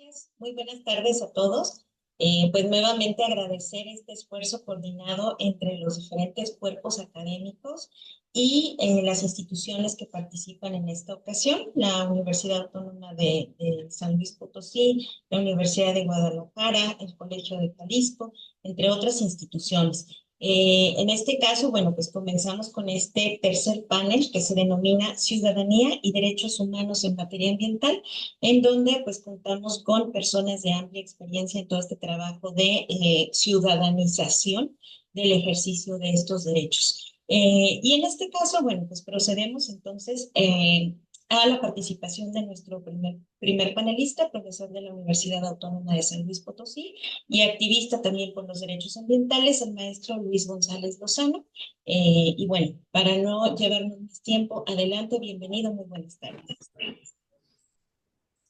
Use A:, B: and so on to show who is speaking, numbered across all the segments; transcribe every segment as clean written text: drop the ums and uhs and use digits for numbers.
A: Gracias, muy buenas tardes a todos. Pues nuevamente agradecer este esfuerzo coordinado entre los diferentes cuerpos académicos y las instituciones que participan en esta ocasión, la Universidad Autónoma de San Luis Potosí, la Universidad de Guadalajara, el Colegio de Jalisco, entre otras instituciones. En este caso, bueno, pues comenzamos con este tercer panel que se denomina Ciudadanía y Derechos Humanos en Materia Ambiental, en donde pues contamos con personas de amplia experiencia en todo este trabajo de ciudadanización del ejercicio de estos derechos. Y en este caso, bueno, pues procedemos entonces a la participación de nuestro primer panelista, profesor de la Universidad Autónoma de San Luis Potosí y activista también por los derechos ambientales, el maestro Luis González Lozano. Y bueno, para no llevarnos más tiempo, adelante, bienvenido, muy buenas tardes.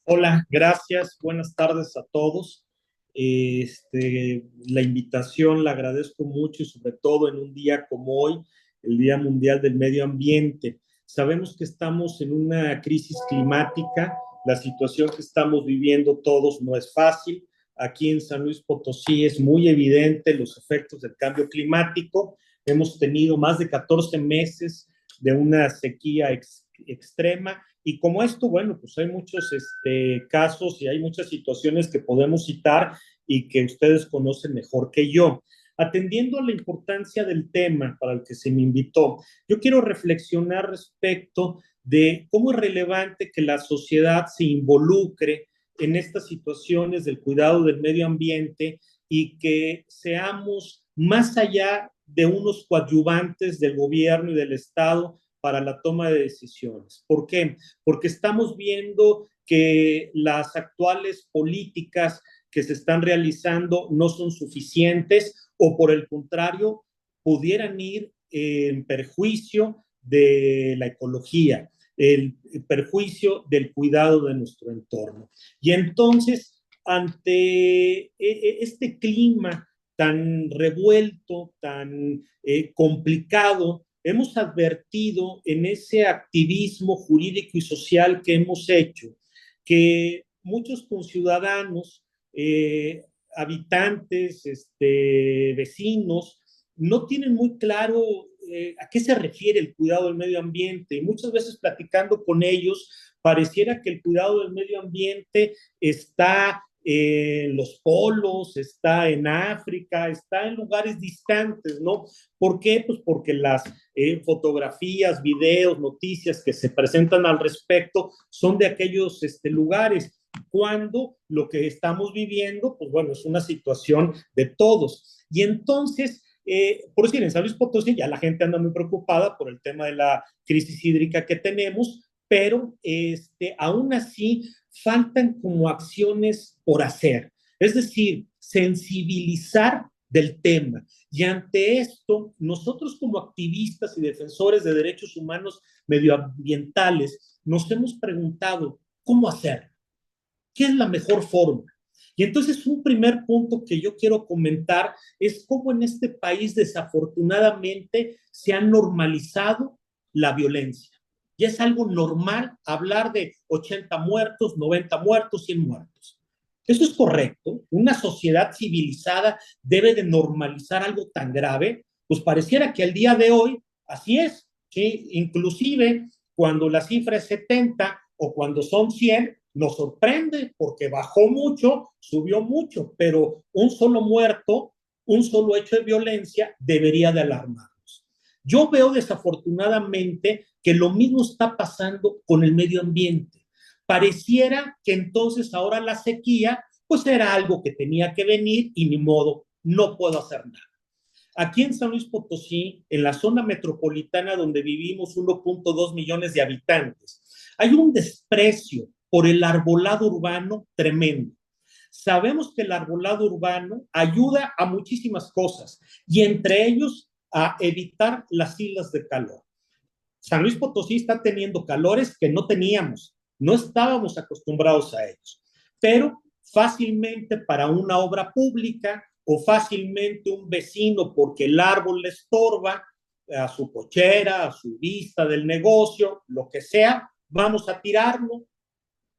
B: Hola, gracias. Buenas tardes a todos. La invitación la agradezco mucho y sobre todo en un día como hoy, el Día Mundial del Medio Ambiente. Sabemos que estamos en una crisis climática, la situación que estamos viviendo todos no es fácil. Aquí en San Luis Potosí es muy evidente los efectos del cambio climático. Hemos tenido más de 14 meses de una sequía extrema. Y como esto, bueno, pues hay muchos casos y hay muchas situaciones que podemos citar y que ustedes conocen mejor que yo. Atendiendo a la importancia del tema para el que se me invitó, yo quiero reflexionar respecto de cómo es relevante que la sociedad se involucre en estas situaciones del cuidado del medio ambiente y que seamos más allá de unos coadyuvantes del gobierno y del Estado para la toma de decisiones. ¿Por qué? Porque estamos viendo que las actuales políticas que se están realizando no son suficientes o por el contrario pudieran ir en perjuicio de la ecología, el perjuicio del cuidado de nuestro entorno. Y entonces, ante este clima tan revuelto, tan complicado, hemos advertido en ese activismo jurídico y social que hemos hecho que muchos conciudadanos, habitantes, vecinos, no tienen muy claro a qué se refiere el cuidado del medio ambiente y muchas veces platicando con ellos pareciera que el cuidado del medio ambiente está en los polos, está en África, está en lugares distantes, ¿no? ¿Por qué? Pues porque las fotografías, videos, noticias que se presentan al respecto son de aquellos lugares, cuando lo que estamos viviendo, pues bueno, es una situación de todos. Y entonces, por decir, en San Luis Potosí ya la gente anda muy preocupada por el tema de la crisis hídrica que tenemos, pero aún así faltan como acciones por hacer, es decir, sensibilizar del tema. Y ante esto, nosotros como activistas y defensores de derechos humanos medioambientales nos hemos preguntado, ¿cómo hacer? ¿Qué es la mejor forma? Y entonces un primer punto que yo quiero comentar es cómo en este país desafortunadamente se ha normalizado la violencia. Ya es algo normal hablar de 80 muertos, 90 muertos, 100 muertos. ¿Eso es correcto? ¿Una sociedad civilizada debe de normalizar algo tan grave? Pues pareciera que al día de hoy así es, ¿sí? Inclusive cuando la cifra es 70 o cuando son 100, nos sorprende porque bajó mucho, subió mucho, pero un solo muerto, un solo hecho de violencia debería de alarmarnos. Yo veo desafortunadamente que lo mismo está pasando con el medio ambiente. Pareciera que entonces ahora la sequía pues era algo que tenía que venir y ni modo, no puedo hacer nada. Aquí en San Luis Potosí, en la zona metropolitana donde vivimos 1.2 millones de habitantes, hay un desprecio por el arbolado urbano tremendo. Sabemos que el arbolado urbano ayuda a muchísimas cosas y entre ellos a evitar las islas de calor. San Luis Potosí está teniendo calores que no teníamos, no estábamos acostumbrados a ellos, pero fácilmente para una obra pública o fácilmente un vecino porque el árbol le estorba a su cochera, a su vista del negocio, lo que sea, vamos a tirarlo.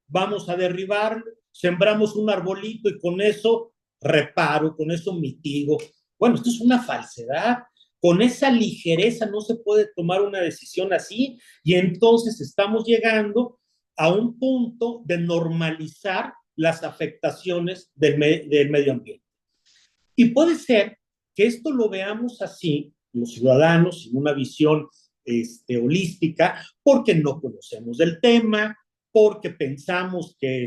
B: vamos a derribarlo, sembramos un arbolito y con eso reparo, con eso mitigo. Bueno, esto es una falsedad. Con esa ligereza no se puede tomar una decisión así y entonces estamos llegando a un punto de normalizar las afectaciones del medio ambiente. Y puede ser que esto lo veamos así, los ciudadanos, sin una visión holística, porque no conocemos del tema, porque pensamos que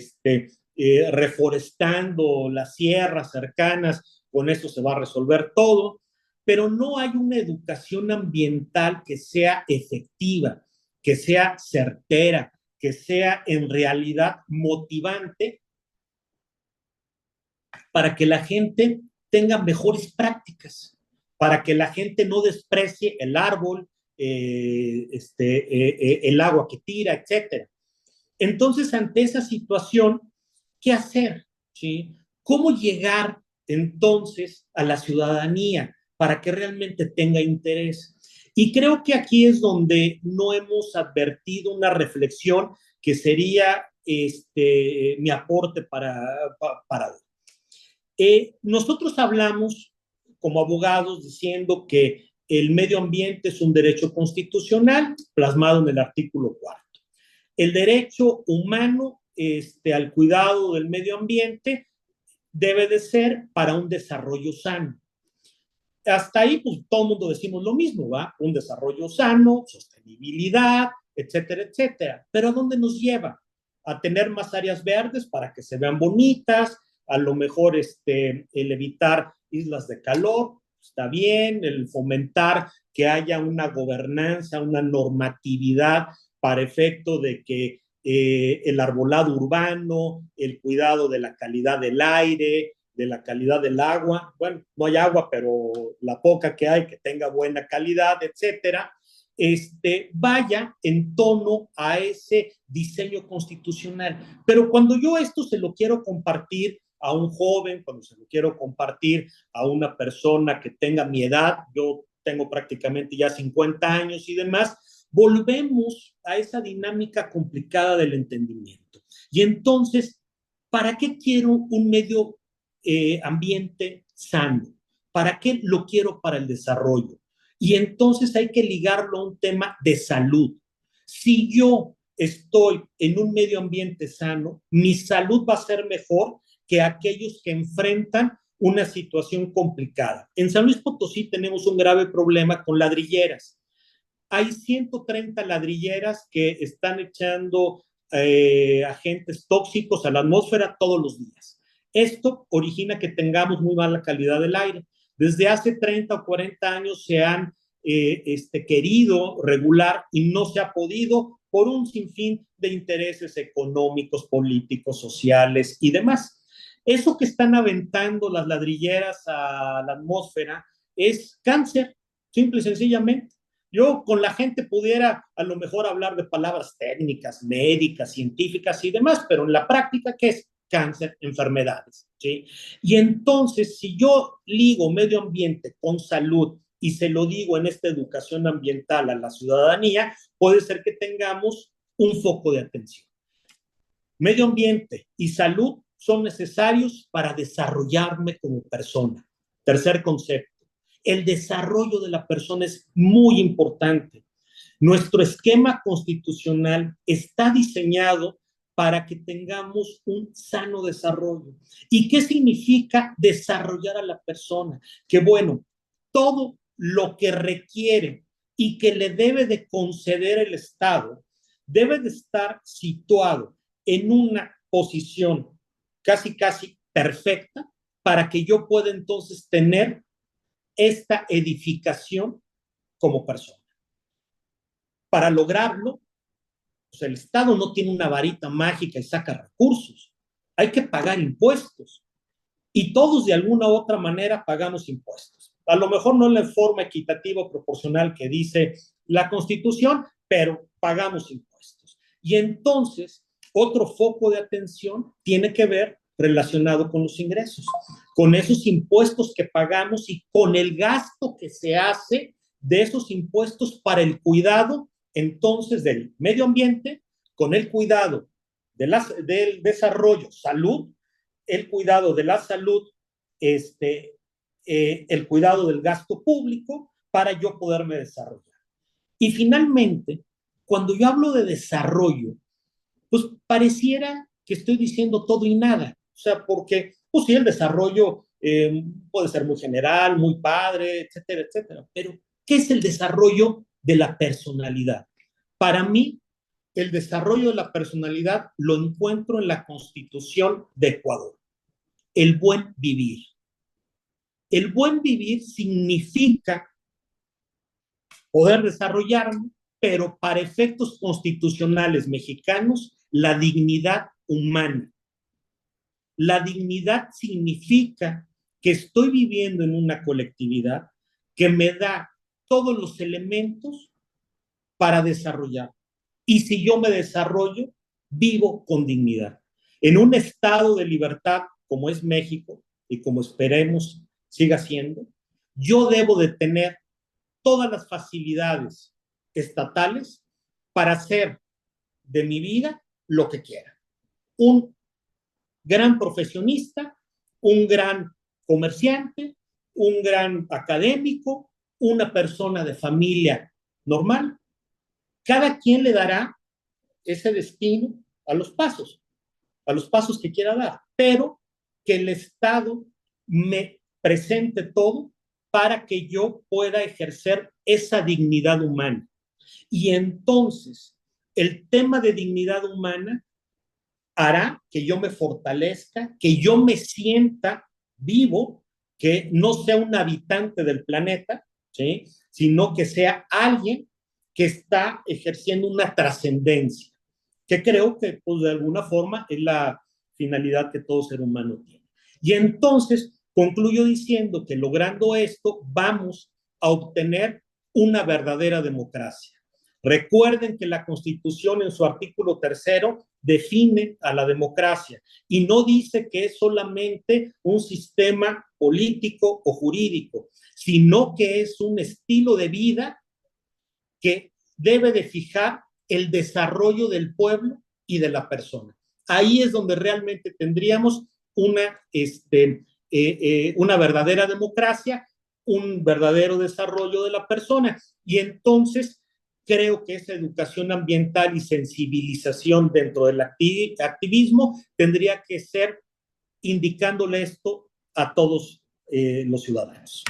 B: reforestando las sierras cercanas, con eso se va a resolver todo, pero no hay una educación ambiental que sea efectiva, que sea certera, que sea en realidad motivante para que la gente tenga mejores prácticas, para que la gente no desprecie el árbol, el agua que tira, etcétera. Entonces, ante esa situación, ¿qué hacer? ¿Sí? ¿Cómo llegar entonces a la ciudadanía para que realmente tenga interés? Y creo que aquí es donde no hemos advertido una reflexión que sería mi aporte para hoy. Nosotros hablamos como abogados diciendo que el medio ambiente es un derecho constitucional plasmado en el artículo 4. El derecho humano al cuidado del medio ambiente debe de ser para un desarrollo sano. Hasta ahí, pues todo el mundo decimos lo mismo, ¿va? Un desarrollo sano, sostenibilidad, etcétera, etcétera. Pero ¿a dónde nos lleva? A tener más áreas verdes para que se vean bonitas, a lo mejor el evitar islas de calor, está bien, el fomentar que haya una gobernanza, una normatividad para efecto de que el arbolado urbano, el cuidado de la calidad del aire, de la calidad del agua, bueno, no hay agua, pero la poca que hay, que tenga buena calidad, etcétera, vaya en tono a ese diseño constitucional. Pero cuando yo esto se lo quiero compartir a un joven, cuando se lo quiero compartir a una persona que tenga mi edad, yo tengo prácticamente ya 50 años y demás, volvemos a esa dinámica complicada del entendimiento. Y entonces, ¿para qué quiero un medio ambiente sano? ¿Para qué lo quiero para el desarrollo? Y entonces hay que ligarlo a un tema de salud. Si yo estoy en un medio ambiente sano, mi salud va a ser mejor que aquellos que enfrentan una situación complicada. En San Luis Potosí tenemos un grave problema con ladrilleras. Hay 130 ladrilleras que están echando agentes tóxicos a la atmósfera todos los días. Esto origina que tengamos muy mala calidad del aire. Desde hace 30 o 40 años se han querido regular y no se ha podido por un sinfín de intereses económicos, políticos, sociales y demás. Eso que están aventando las ladrilleras a la atmósfera es cáncer, simple y sencillamente. Yo con la gente pudiera a lo mejor hablar de palabras técnicas, médicas, científicas y demás, pero en la práctica, ¿qué es? Cáncer, enfermedades, ¿sí? Y entonces, si yo ligo medio ambiente con salud y se lo digo en esta educación ambiental a la ciudadanía, puede ser que tengamos un foco de atención. Medio ambiente y salud son necesarios para desarrollarme como persona. Tercer concepto. El desarrollo de la persona es muy importante. Nuestro esquema constitucional está diseñado para que tengamos un sano desarrollo. ¿Y qué significa desarrollar a la persona? Que bueno, todo lo que requiere y que le debe de conceder el Estado debe de estar situado en una posición casi perfecta para que yo pueda entonces tener esta edificación como persona. Para lograrlo, pues el Estado no tiene una varita mágica y saca recursos. Hay que pagar impuestos. Y todos de alguna u otra manera pagamos impuestos. A lo mejor no en la forma equitativa o proporcional que dice la Constitución, pero pagamos impuestos. Y entonces, otro foco de atención tiene que ver relacionado con los ingresos, con esos impuestos que pagamos y con el gasto que se hace de esos impuestos para el cuidado entonces del medio ambiente, con el cuidado del desarrollo, salud, el cuidado de la salud, el cuidado del gasto público para yo poderme desarrollar. Y finalmente, cuando yo hablo de desarrollo, pues pareciera que estoy diciendo todo y nada. O sea, porque, pues sí, el desarrollo puede ser muy general, muy padre, etcétera, etcétera. Pero, ¿qué es el desarrollo de la personalidad? Para mí, el desarrollo de la personalidad lo encuentro en la Constitución de Ecuador. El buen vivir. El buen vivir significa poder desarrollarme, pero para efectos constitucionales mexicanos, la dignidad humana. La dignidad significa que estoy viviendo en una colectividad que me da todos los elementos para desarrollar. Y si yo me desarrollo, vivo con dignidad. En un estado de libertad como es México y como esperemos siga siendo, yo debo de tener todas las facilidades estatales para hacer de mi vida lo que quiera. Un gran profesionista, un gran comerciante, un gran académico, una persona de familia normal. Cada quien le dará ese destino a los pasos que quiera dar, pero que el Estado me presente todo para que yo pueda ejercer esa dignidad humana. Y entonces, el tema de dignidad humana hará que yo me fortalezca, que yo me sienta vivo, que no sea un habitante del planeta, ¿sí? Sino que sea alguien que está ejerciendo una trascendencia, que creo que pues, de alguna forma es la finalidad que todo ser humano tiene. Y entonces concluyo diciendo que logrando esto vamos a obtener una verdadera democracia. Recuerden que la Constitución en su artículo 3 define a la democracia y no dice que es solamente un sistema político o jurídico, sino que es un estilo de vida que debe de fijar el desarrollo del pueblo y de la persona. Ahí es donde realmente tendríamos una verdadera democracia, un verdadero desarrollo de la persona. Y entonces creo que esa educación ambiental y sensibilización dentro del activismo tendría que ser indicándole esto a todos los ciudadanos.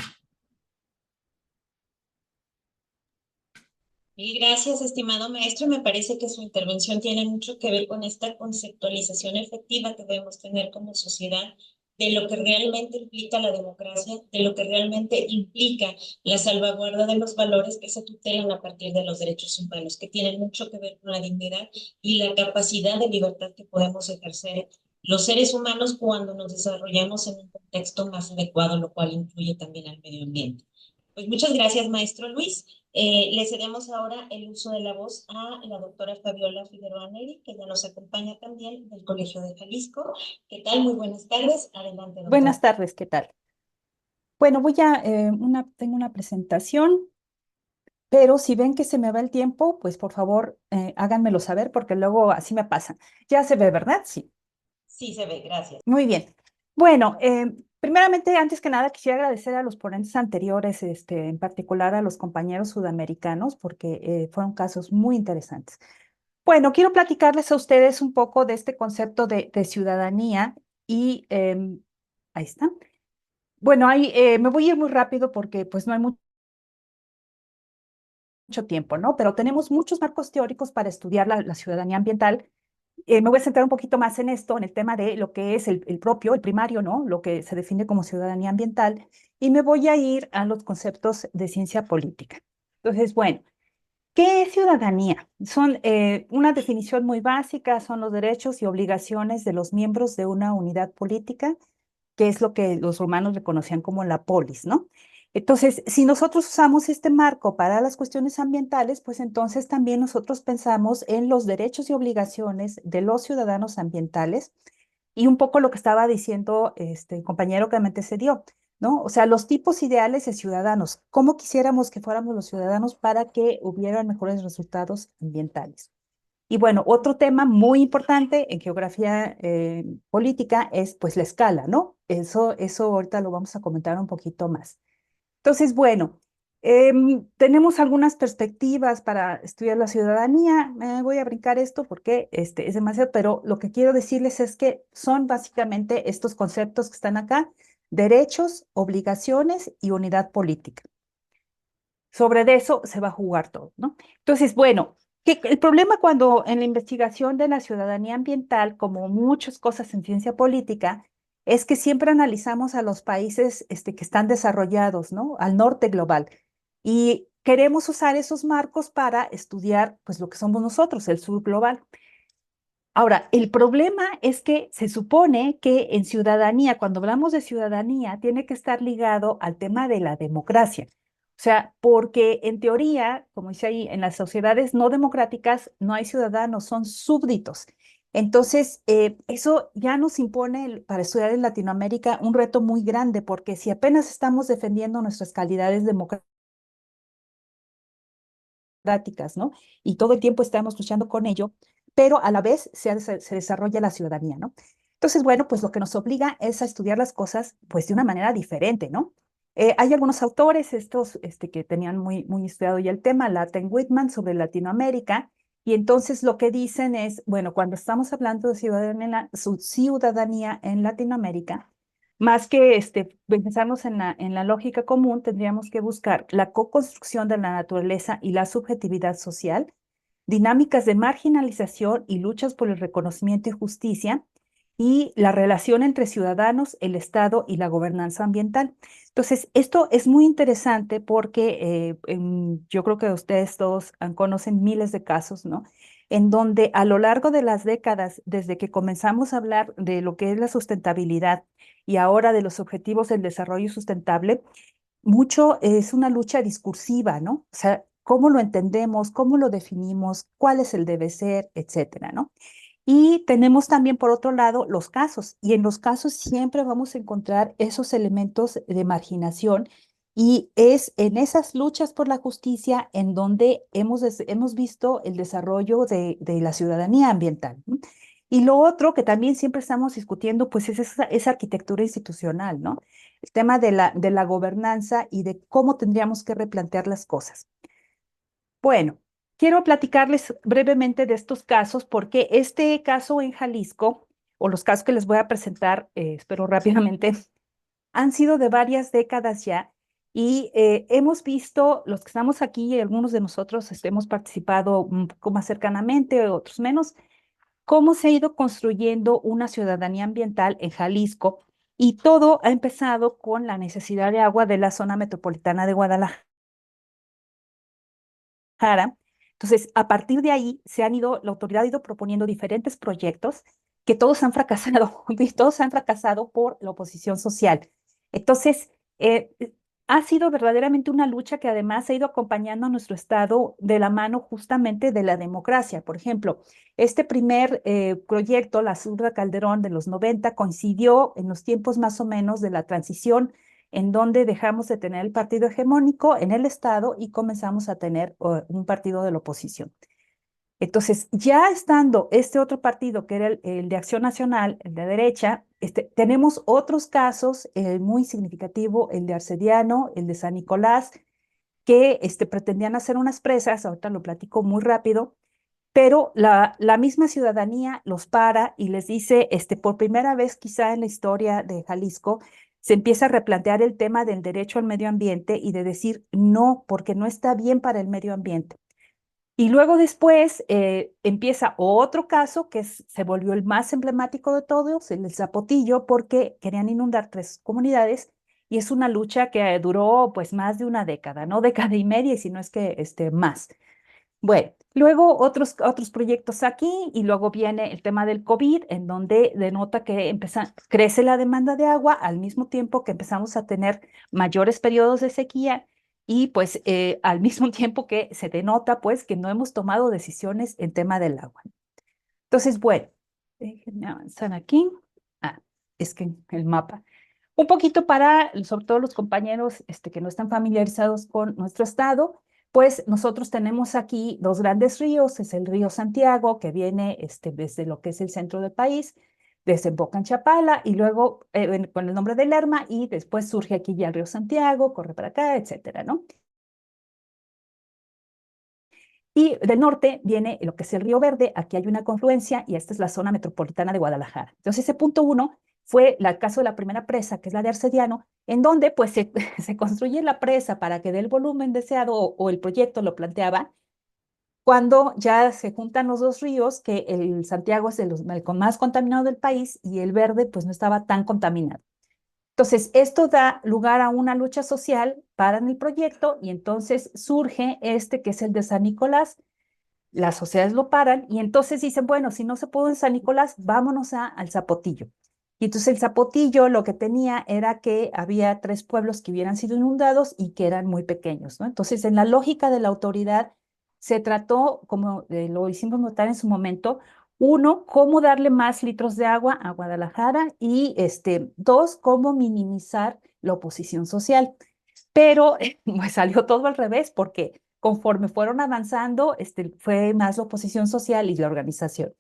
A: Mil gracias, estimado maestro. Me parece que su intervención tiene mucho que ver con esta conceptualización efectiva que debemos tener como sociedad de lo que realmente implica la democracia, de lo que realmente implica la salvaguarda de los valores que se tutelan a partir de los derechos humanos, que tienen mucho que ver con la dignidad y la capacidad de libertad que podemos ejercer los seres humanos cuando nos desarrollamos en un contexto más adecuado, lo cual incluye también al medio ambiente. Pues muchas gracias, maestro Luis. Le cedemos ahora el uso de la voz a la doctora Fabiola Figueroa Neri, que ya nos acompaña también del Colegio de Jalisco. ¿Qué tal? Muy buenas tardes. Adelante, doctora.
C: Buenas tardes, ¿qué tal? Bueno, tengo una presentación, pero si ven que se me va el tiempo, pues por favor háganmelo saber porque luego así me pasa. Ya se ve, ¿verdad? Sí.
A: Sí, se ve, gracias.
C: Muy bien. Bueno, primeramente, antes que nada, quisiera agradecer a los ponentes anteriores, en particular a los compañeros sudamericanos, porque fueron casos muy interesantes. Bueno, quiero platicarles a ustedes un poco de este concepto de ciudadanía y ahí está. Bueno, me voy a ir muy rápido porque pues no hay mucho tiempo, ¿no? Pero tenemos muchos marcos teóricos para estudiar la ciudadanía ambiental. Me voy a centrar un poquito más en esto, en el tema de lo que es el primario, ¿no? Lo que se define como ciudadanía ambiental. Y me voy a ir a los conceptos de ciencia política. Entonces, bueno, ¿qué es ciudadanía? Son una definición muy básica, son los derechos y obligaciones de los miembros de una unidad política, que es lo que los romanos reconocían como la polis, ¿no? Entonces, si nosotros usamos este marco para las cuestiones ambientales, pues entonces también nosotros pensamos en los derechos y obligaciones de los ciudadanos ambientales y un poco lo que estaba diciendo el compañero que me antecedió, ¿no? O sea, los tipos ideales de ciudadanos, ¿cómo quisiéramos que fuéramos los ciudadanos para que hubieran mejores resultados ambientales? Y bueno, otro tema muy importante en geografía política es pues la escala, ¿no? Eso ahorita lo vamos a comentar un poquito más. Entonces, bueno, tenemos algunas perspectivas para estudiar la ciudadanía. Voy a brincar esto porque es demasiado, pero lo que quiero decirles es que son básicamente estos conceptos que están acá: derechos, obligaciones y unidad política. Sobre eso se va a jugar todo, ¿no? Entonces, bueno, el problema cuando en la investigación de la ciudadanía ambiental, como muchas cosas en ciencia política, es que siempre analizamos a los países que están desarrollados, ¿no? Al norte global. Y queremos usar esos marcos para estudiar, pues, lo que somos nosotros, el sur global. Ahora, el problema es que se supone que en ciudadanía, cuando hablamos de ciudadanía, tiene que estar ligado al tema de la democracia. O sea, porque en teoría, como dice ahí, en las sociedades no democráticas no hay ciudadanos, son súbditos. Entonces, eso ya nos impone para estudiar en Latinoamérica un reto muy grande, porque si apenas estamos defendiendo nuestras calidades democráticas, ¿no? Y todo el tiempo estamos luchando con ello, pero a la vez se desarrolla la ciudadanía, ¿no? Entonces, bueno, pues lo que nos obliga es a estudiar las cosas pues de una manera diferente, ¿no? Hay algunos autores, que tenían muy estudiado ya el tema, Latten Whitman, sobre Latinoamérica, y entonces lo que dicen es, bueno, cuando estamos hablando de ciudadanía en Latinoamérica, más que pensarnos en la lógica común, tendríamos que buscar la co-construcción de la naturaleza y la subjetividad social, dinámicas de marginalización y luchas por el reconocimiento y justicia, y la relación entre ciudadanos, el Estado y la gobernanza ambiental. Entonces, esto es muy interesante porque yo creo que ustedes todos conocen miles de casos, ¿no? En donde a lo largo de las décadas, desde que comenzamos a hablar de lo que es la sustentabilidad y ahora de los objetivos del desarrollo sustentable, mucho es una lucha discursiva, ¿no? O sea, cómo lo entendemos, cómo lo definimos, cuál es el debe ser, etcétera, ¿no? Y tenemos también, por otro lado, los casos, y en los casos siempre vamos a encontrar esos elementos de marginación, y es en esas luchas por la justicia en donde hemos visto el desarrollo de la ciudadanía ambiental, ¿no? Y lo otro que también siempre estamos discutiendo, pues es esa arquitectura institucional, ¿no? El tema de la gobernanza y de cómo tendríamos que replantear las cosas. Bueno, quiero platicarles brevemente de estos casos porque este caso en Jalisco, o los casos que les voy a presentar, espero rápidamente, han sido de varias décadas ya, y hemos visto, los que estamos aquí y algunos de nosotros hemos participado un poco más cercanamente, otros menos, cómo se ha ido construyendo una ciudadanía ambiental en Jalisco, y todo ha empezado con la necesidad de agua de la zona metropolitana de Guadalajara. Entonces, a partir de ahí, la autoridad ha ido proponiendo diferentes proyectos que todos han fracasado, y todos han fracasado por la oposición social. Entonces, ha sido verdaderamente una lucha que además ha ido acompañando a nuestro Estado de la mano justamente de la democracia. Por ejemplo, este primer proyecto, la Zurda Calderón de los 90, coincidió en los tiempos más o menos de la transición, en donde dejamos de tener el partido hegemónico en el Estado y comenzamos a tener un partido de la oposición. Entonces, ya estando este otro partido, que era el de Acción Nacional, el de derecha, tenemos otros casos muy significativos, el de Arcediano, el de San Nicolás, que pretendían hacer unas presas, ahorita lo platico muy rápido, pero la misma ciudadanía los para y les dice, por primera vez quizá en la historia de Jalisco, se empieza a replantear el tema del derecho al medio ambiente y de decir no, porque no está bien para el medio ambiente. Y luego después empieza otro caso que se volvió el más emblemático de todos, el Zapotillo, porque querían inundar 3 comunidades, y es una lucha que duró pues más de una década, ¿no? Década y media, y si no es que más. Bueno, luego otros proyectos aquí, y luego viene el tema del COVID, en donde denota que crece la demanda de agua al mismo tiempo que empezamos a tener mayores periodos de sequía, y pues al mismo tiempo que se denota pues que no hemos tomado decisiones en tema del agua. Entonces, bueno, déjenme avanzar aquí. Es que el mapa. Un poquito para, sobre todo los compañeros que no están familiarizados con nuestro estado, pues nosotros tenemos aquí dos grandes ríos, es el río Santiago, que viene desde lo que es el centro del país, desemboca en Chapala y luego con el nombre de Lerma y después surge aquí ya el río Santiago, corre para acá, etcétera, ¿no? Y del norte viene lo que es el Río Verde, aquí hay una confluencia y esta es la zona metropolitana de Guadalajara. Entonces ese punto uno fue el caso de la primera presa, que es la de Arcediano, en donde pues se construye la presa para que dé el volumen deseado o el proyecto lo planteaba, cuando ya se juntan los dos ríos, que el Santiago es el más contaminado del país y el Verde pues no estaba tan contaminado. Entonces, esto da lugar a una lucha social para el proyecto y entonces surge que es el de San Nicolás. Las sociedades lo paran y entonces dicen, bueno, si no se pudo en San Nicolás, vámonos al Zapotillo. Y entonces el Zapotillo lo que tenía era que había 3 pueblos que hubieran sido inundados y que eran muy pequeños, ¿no? Entonces, en la lógica de la autoridad, se trató, como lo hicimos notar en su momento, uno, cómo darle más litros de agua a Guadalajara y dos, cómo minimizar la oposición social. Pero pues salió todo al revés porque conforme fueron avanzando, fue más la oposición social y la organización.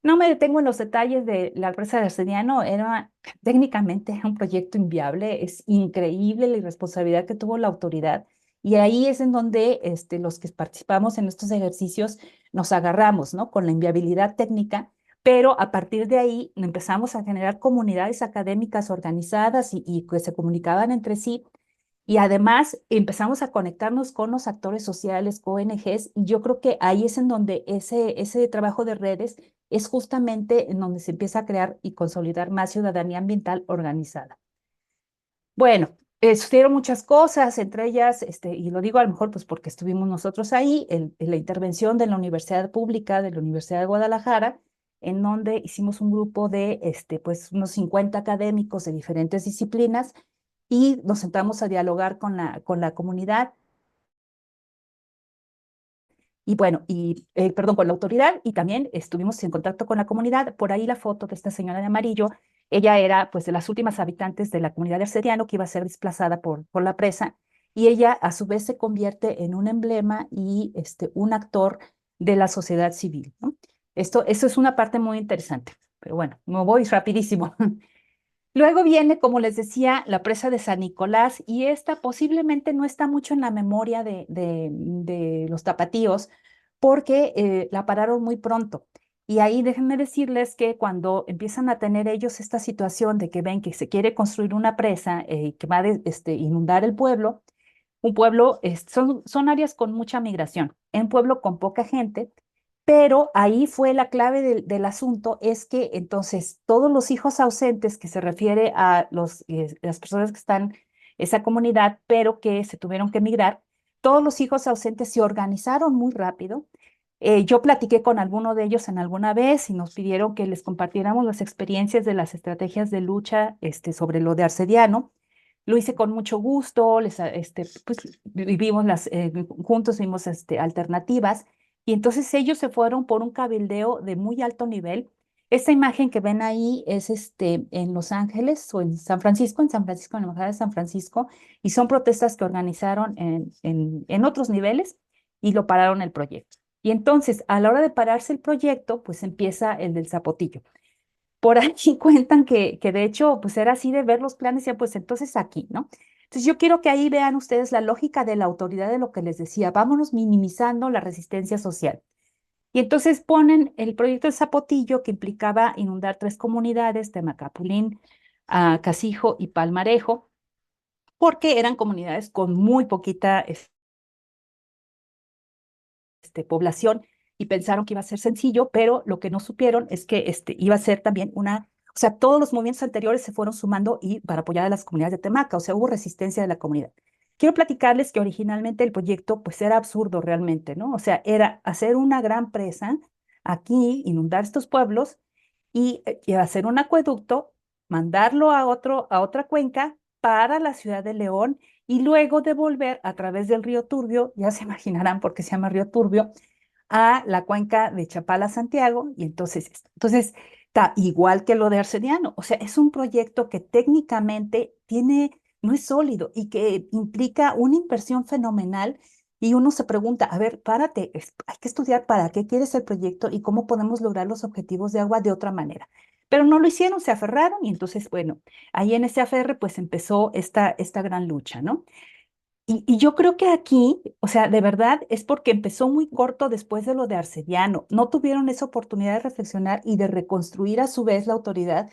C: No me detengo en los detalles de la presa de Arcediano, era técnicamente un proyecto inviable, es increíble la irresponsabilidad que tuvo la autoridad y ahí es en donde los que participamos en estos ejercicios nos agarramos, ¿no? Con la inviabilidad técnica, pero a partir de ahí empezamos a generar comunidades académicas organizadas y que se comunicaban entre sí y además empezamos a conectarnos con los actores sociales, con ONGs, y yo creo que ahí es en donde ese trabajo de redes es justamente en donde se empieza a crear y consolidar más ciudadanía ambiental organizada. Bueno, sucedieron muchas cosas, entre ellas, y lo digo a lo mejor pues porque estuvimos nosotros ahí, la intervención de la Universidad Pública, de la Universidad de Guadalajara, en donde hicimos un grupo de pues unos 50 académicos de diferentes disciplinas y nos sentamos a dialogar con la comunidad y bueno, perdón, con la autoridad y también estuvimos en contacto con la comunidad. Por ahí la foto de esta señora de amarillo, ella era pues de las últimas habitantes de la comunidad de Arcediano que iba a ser desplazada por la presa y ella a su vez se convierte en un emblema y un actor de la sociedad civil, ¿no? Eso es una parte muy interesante, pero bueno, me voy rapidísimo. Luego viene, como les decía, la presa de San Nicolás y esta posiblemente no está mucho en la memoria de los tapatíos porque la pararon muy pronto. Y ahí déjenme decirles que cuando empiezan a tener ellos esta situación de que ven que se quiere construir una presa que va a inundar el pueblo, un pueblo, son áreas con mucha migración, un pueblo con poca gente, pero ahí fue la clave del asunto, es que entonces todos los hijos ausentes, que se refiere a las personas que están en esa comunidad, pero que se tuvieron que emigrar, todos los hijos ausentes se organizaron muy rápido. Yo platiqué con alguno de ellos en alguna vez y nos pidieron que les compartiéramos las experiencias de las estrategias de lucha sobre lo de Arcediano. Lo hice con mucho gusto, pues vivimos juntos, vimos alternativas y entonces ellos se fueron por un cabildeo de muy alto nivel. Esta imagen que ven ahí es en Los Ángeles o en San Francisco, en la Embajada de San Francisco, y son protestas que organizaron en otros niveles y lo pararon el proyecto. Y entonces, a la hora de pararse el proyecto, pues empieza el del Zapotillo. Por ahí cuentan que de hecho, pues era así de ver los planes y pues entonces aquí, ¿no? Entonces yo quiero que ahí vean ustedes la lógica de la autoridad de lo que les decía, vámonos minimizando la resistencia social. Y entonces ponen el proyecto de Zapotillo que implicaba inundar 3 comunidades, Temacapulín, Casijo y Palmarejo, porque eran comunidades con muy poquita población y pensaron que iba a ser sencillo, pero lo que no supieron es que iba a ser también o sea, todos los movimientos anteriores se fueron sumando y para apoyar a las comunidades de Temaca, o sea, hubo resistencia de la comunidad. Quiero platicarles que originalmente el proyecto pues era absurdo realmente, ¿no? O sea, era hacer una gran presa aquí, inundar estos pueblos y hacer un acueducto, mandarlo a otra cuenca para la ciudad de León y luego devolver a través del río Turbio, ya se imaginarán por qué se llama río Turbio, a la cuenca de Chapala, Santiago, y entonces está igual que lo de Arcediano, o sea, es un proyecto que técnicamente no es sólido y que implica una inversión fenomenal Y uno se pregunta, a ver, párate, hay que estudiar para qué quieres el proyecto y cómo podemos lograr los objetivos de agua de otra manera. Pero no lo hicieron, se aferraron y entonces, bueno, ahí en ese aferre pues empezó esta gran lucha, ¿no? Y yo creo que aquí, o sea, de verdad es porque empezó muy corto después de lo de Arcediano. No tuvieron esa oportunidad de reflexionar y de reconstruir a su vez la autoridad,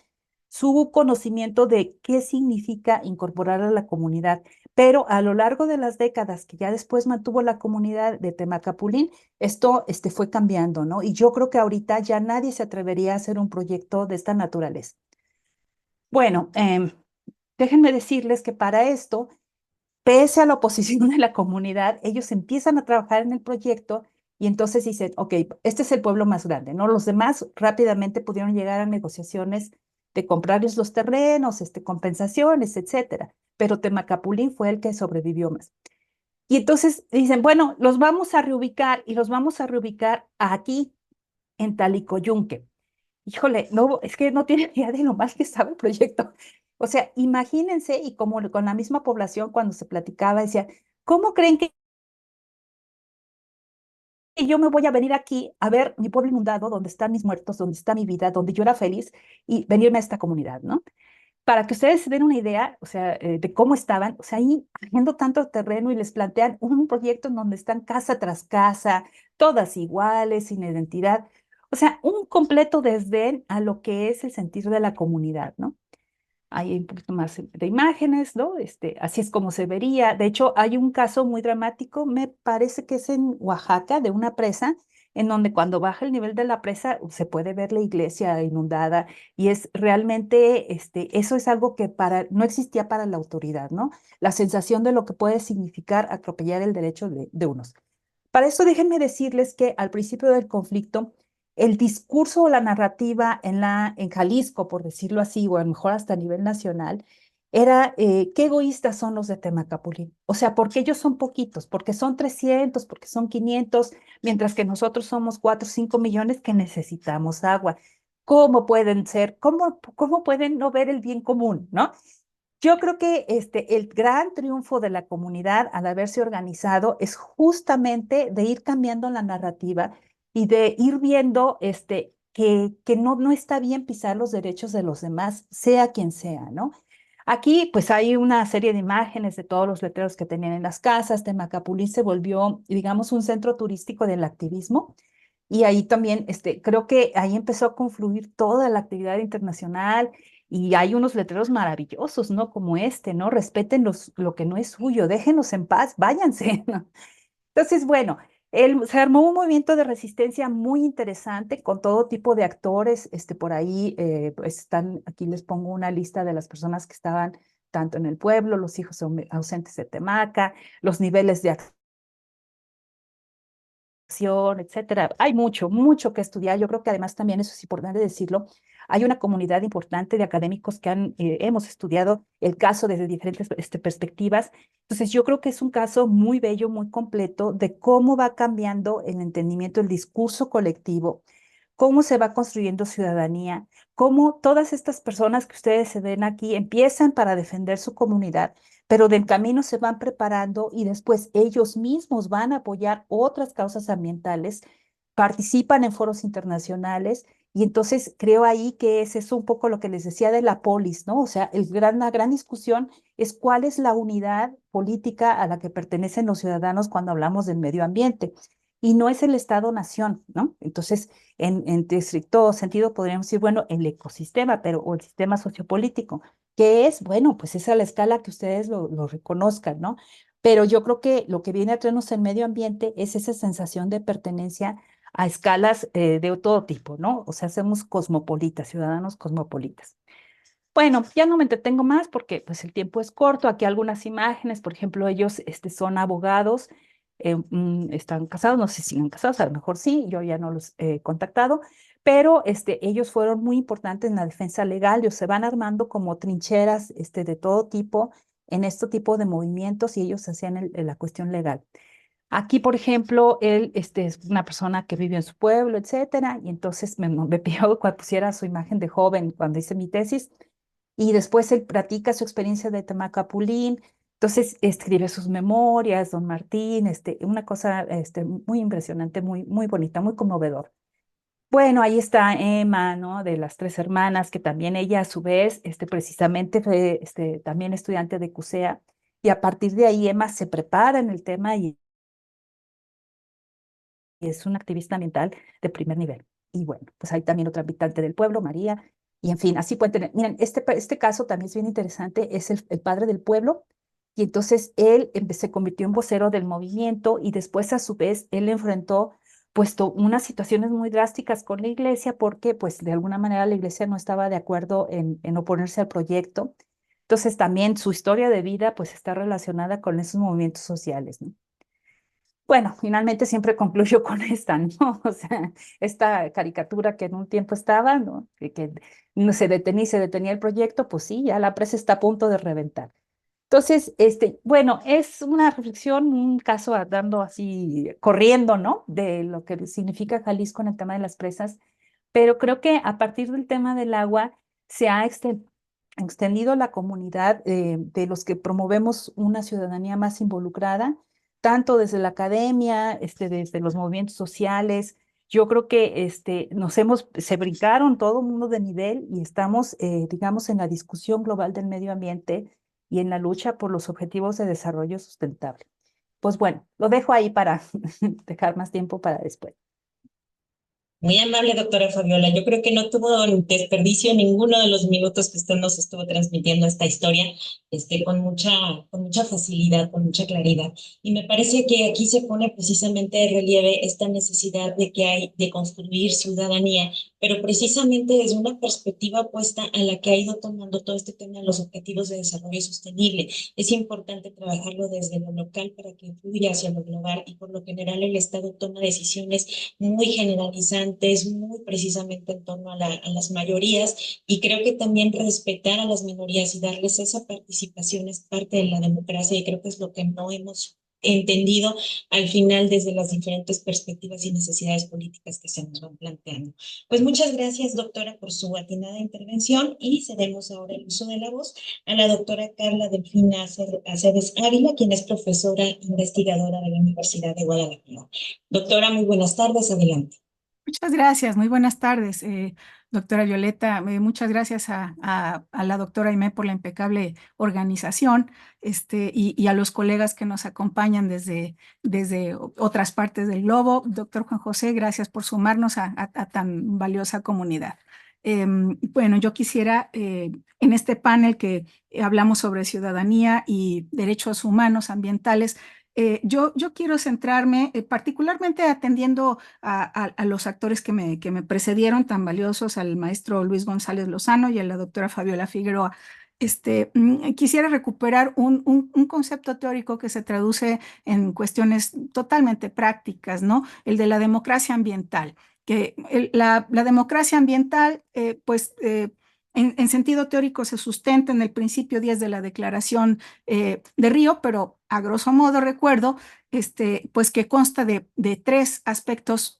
C: su conocimiento de qué significa incorporar a la comunidad. Pero a lo largo de las décadas que ya después mantuvo la comunidad de Temacapulín, esto fue cambiando, ¿no? Y yo creo que ahorita ya nadie se atrevería a hacer un proyecto de esta naturaleza. Bueno, déjenme decirles que para esto pese a la oposición de la comunidad, ellos empiezan a trabajar en el proyecto y entonces dicen, ok, este es el pueblo más grande, ¿no? Los demás rápidamente pudieron llegar a negociaciones de comprarles los terrenos, compensaciones, etcétera. Pero Temacapulín fue el que sobrevivió más. Y entonces dicen, bueno, los vamos a reubicar y los vamos a reubicar aquí, en Talicoyunque. Híjole, no, es que no tienen idea de lo mal que estaba el proyecto. O sea, imagínense, y como con la misma población cuando se platicaba, decía, ¿cómo creen que yo me voy a venir aquí a ver mi pueblo inundado, donde están mis muertos, donde está mi vida, donde yo era feliz, y venirme a esta comunidad, ¿no? Para que ustedes se den una idea, o sea, de cómo estaban, o sea, ahí haciendo tanto terreno y les plantean un proyecto en donde están casa tras casa, todas iguales, sin identidad. O sea, un completo desdén a lo que es el sentir de la comunidad, ¿no? Ahí hay un poquito más de imágenes, ¿no? Así es como se vería. De hecho, hay un caso muy dramático, me parece que es en Oaxaca, de una presa, en donde cuando baja el nivel de la presa se puede ver la iglesia inundada y es realmente, eso es algo que no existía para la autoridad, ¿no? La sensación de lo que puede significar atropellar el derecho de unos. Para eso déjenme decirles que al principio del conflicto, el discurso o la narrativa en Jalisco, por decirlo así, o a lo mejor hasta a nivel nacional, era qué egoístas son los de Temacapulín. O sea, porque ellos son poquitos, porque son 300, porque son 500, mientras que nosotros somos 4 o 5 millones que necesitamos agua. ¿Cómo pueden ser? ¿Cómo pueden no ver el bien común, no? Yo creo que el gran triunfo de la comunidad al haberse organizado es justamente de ir cambiando la narrativa y de ir viendo que no está bien pisar los derechos de los demás, sea quien sea, ¿no? Aquí pues hay una serie de imágenes de todos los letreros que tenían en las casas. Temacapulín se volvió, digamos, un centro turístico del activismo. Y ahí también, creo que ahí empezó a confluir toda la actividad internacional y hay unos letreros maravillosos, ¿no? Como ¿no? Respeten lo que no es suyo, déjenos en paz, váyanse, ¿no? Entonces, bueno, se armó un movimiento de resistencia muy interesante con todo tipo de actores, por ahí, pues están, aquí les pongo una lista de las personas que estaban tanto en el pueblo, los hijos ausentes de Temaca, los niveles de etcétera. Hay mucho que estudiar. Yo creo que además también eso es importante decirlo. Hay una comunidad importante de académicos que hemos estudiado el caso desde diferentes perspectivas. Entonces, yo creo que es un caso muy bello, muy completo de cómo va cambiando el entendimiento, el discurso colectivo, cómo se va construyendo ciudadanía, cómo todas estas personas que ustedes se ven aquí empiezan para defender su comunidad, pero del camino se van preparando y después ellos mismos van a apoyar otras causas ambientales, participan en foros internacionales y entonces creo ahí que es eso un poco lo que les decía de la polis, ¿no? O sea, la gran discusión es cuál es la unidad política a la que pertenecen los ciudadanos cuando hablamos del medio ambiente. Y no es el Estado-nación, ¿no? Entonces, en estricto sentido podríamos decir, bueno, el ecosistema, pero o el sistema sociopolítico, que es, bueno, pues es a la escala que ustedes lo reconozcan, ¿no? Pero yo creo que lo que viene a traernos el medio ambiente es esa sensación de pertenencia a escalas de todo tipo, ¿no? O sea, somos cosmopolitas, ciudadanos cosmopolitas. Bueno, ya no me entretengo más porque pues el tiempo es corto. Aquí algunas imágenes, por ejemplo, ellos son abogados, están casados, no sé si siguen casados, a lo mejor sí, yo ya no los he contactado, pero ellos fueron muy importantes en la defensa legal. Ellos se van armando como trincheras de todo tipo en este tipo de movimientos y ellos hacían la cuestión legal. Aquí, por ejemplo, él es una persona que vive en su pueblo, etcétera, y entonces me pidió que pusiera su imagen de joven cuando hice mi tesis, y después él platica su experiencia de Temacapulín, Entonces escribe sus memorias, don Martín, una cosa muy impresionante, muy bonita, muy conmovedor. Bueno, ahí está Emma, ¿no? De las tres hermanas, que también ella a su vez, precisamente fue también estudiante de CUSEA, y a partir de ahí Emma se prepara en el tema y es una activista ambiental de primer nivel. Y bueno, pues hay también otra habitante del pueblo, María, y en fin, así pueden tener. Miren, este caso también es bien interesante, es el padre del pueblo, y entonces él se convirtió en vocero del movimiento y después a su vez él enfrentó puesto unas situaciones muy drásticas con la iglesia porque pues de alguna manera la iglesia no estaba de acuerdo en oponerse al proyecto. Entonces también su historia de vida pues está relacionada con esos movimientos sociales, ¿no? Bueno, finalmente siempre concluyo con esta, ¿no? O sea, esta caricatura que en un tiempo estaba, ¿no? Que no se detenía el proyecto, pues sí, ya la presa está a punto de reventar. Entonces, bueno, es una reflexión, un caso dando así, corriendo, ¿no? De lo que significa Jalisco en el tema de las presas, pero creo que a partir del tema del agua se ha extendido la comunidad de los que promovemos una ciudadanía más involucrada, tanto desde la academia, desde los movimientos sociales. Yo creo que se brincaron todo el mundo de nivel y estamos, digamos, en la discusión global del medio ambiente y en la lucha por los objetivos de desarrollo sustentable. Pues bueno, lo dejo ahí para dejar más tiempo para después.
A: Muy amable, doctora Fabiola. Yo creo que no tuvo desperdicio ninguno de los minutos que usted nos estuvo transmitiendo esta historia, con mucha facilidad, con mucha claridad. Y me parece que aquí se pone precisamente de relieve esta necesidad de que hay de construir ciudadanía, pero precisamente desde una perspectiva opuesta a la que ha ido tomando todo este tema de los objetivos de desarrollo sostenible. Es importante trabajarlo desde lo local para que influya hacia lo global y por lo general el Estado toma decisiones muy generalizantes, muy precisamente en torno a las mayorías, y creo que también respetar a las minorías y darles esa participación es parte de la democracia, y creo que es lo que no hemos entendido al final desde las diferentes perspectivas y necesidades políticas que se nos van planteando. Pues muchas gracias, doctora, por su atinada intervención, y cedemos ahora el uso de la voz a la doctora Carla Delfina Aceves Ávila, quien es profesora investigadora de la Universidad de Guadalajara. Doctora, muy buenas tardes, adelante.
D: Muchas gracias, muy buenas tardes, doctora Violeta. Muchas gracias a la doctora Aimé por la impecable organización y a los colegas que nos acompañan desde otras partes del globo. Doctor Juan José, gracias por sumarnos a tan valiosa comunidad. Bueno, yo quisiera, en este panel que hablamos sobre ciudadanía y derechos humanos ambientales, yo quiero centrarme particularmente atendiendo a los actores que me precedieron, tan valiosos, al maestro Luis González Lozano y a la doctora Fabiola Figueroa. Quisiera recuperar un concepto teórico que se traduce en cuestiones totalmente prácticas, ¿no? El de la democracia ambiental, que la democracia ambiental, en sentido teórico se sustenta en el principio 10 de la Declaración de Río, pero a grosso modo recuerdo pues que consta de tres aspectos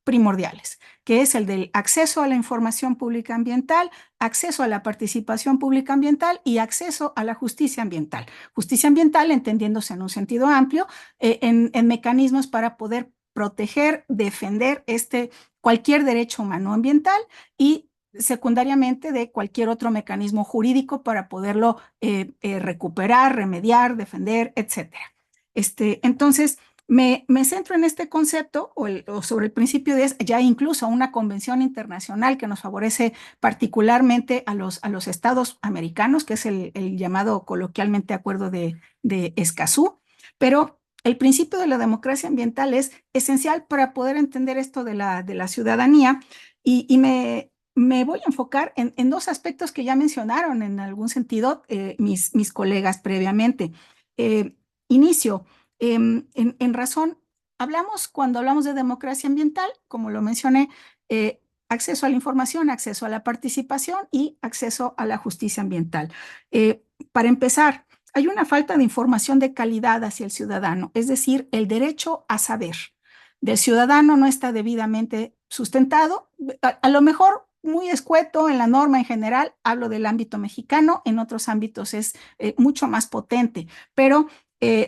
D: primordiales, que es el del acceso a la información pública ambiental, acceso a la participación pública ambiental y acceso a la justicia ambiental. Justicia ambiental entendiéndose en un sentido amplio, en mecanismos para poder proteger, defender cualquier derecho humano ambiental y secundariamente de cualquier otro mecanismo jurídico para poderlo recuperar, remediar, defender, etc. Entonces, me centro en este concepto o sobre el principio de ya incluso una convención internacional que nos favorece particularmente a los estados americanos, que es el llamado coloquialmente Acuerdo de Escazú, pero el principio de la democracia ambiental es esencial para poder entender esto de la ciudadanía y me voy a enfocar en dos aspectos que ya mencionaron en algún sentido mis colegas previamente. Inicio, en razón, cuando hablamos de democracia ambiental, como lo mencioné, acceso a la información, acceso a la participación y acceso a la justicia ambiental. Para empezar, hay una falta de información de calidad hacia el ciudadano, es decir, el derecho a saber del ciudadano no está debidamente sustentado. A lo mejor muy escueto en la norma en general, hablo del ámbito mexicano, en otros ámbitos es mucho más potente, pero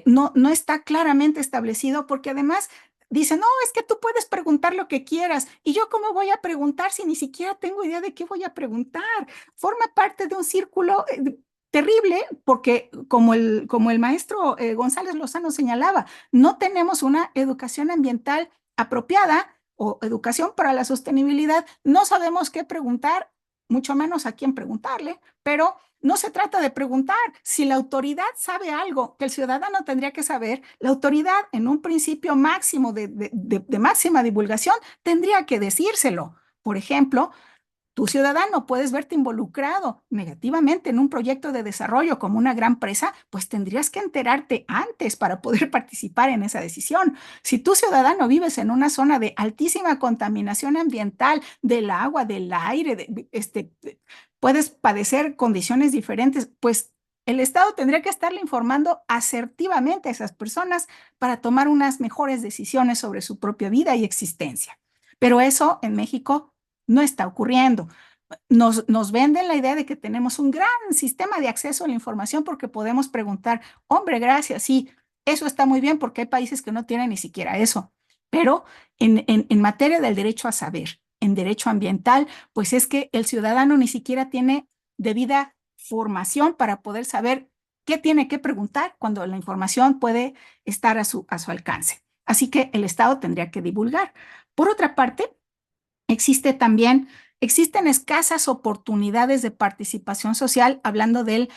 D: no está claramente establecido porque además dice, no, es que tú puedes preguntar lo que quieras. ¿Y yo cómo voy a preguntar si ni siquiera tengo idea de qué voy a preguntar? Forma parte de un círculo terrible porque como el maestro González Lozano señalaba, no tenemos una educación ambiental apropiada o educación para la sostenibilidad, no sabemos qué preguntar, mucho menos a quién preguntarle, pero no se trata de preguntar. Si la autoridad sabe algo que el ciudadano tendría que saber, la autoridad en un principio máximo de máxima divulgación tendría que decírselo. Por ejemplo, tú, ciudadano, puedes verte involucrado negativamente en un proyecto de desarrollo como una gran presa, pues tendrías que enterarte antes para poder participar en esa decisión. Si tú, ciudadano, vives en una zona de altísima contaminación ambiental del agua, del aire, puedes padecer condiciones diferentes, pues el Estado tendría que estarle informando asertivamente a esas personas para tomar unas mejores decisiones sobre su propia vida y existencia. Pero eso en México no está ocurriendo. Nos venden la idea de que tenemos un gran sistema de acceso a la información porque podemos preguntar, hombre, gracias, sí, eso está muy bien porque hay países que no tienen ni siquiera eso. Pero en materia del derecho a saber, en derecho ambiental, pues es que el ciudadano ni siquiera tiene debida formación para poder saber qué tiene que preguntar cuando la información puede estar a su alcance. Así que el Estado tendría que divulgar. Por otra parte, existen escasas oportunidades de participación social, hablando del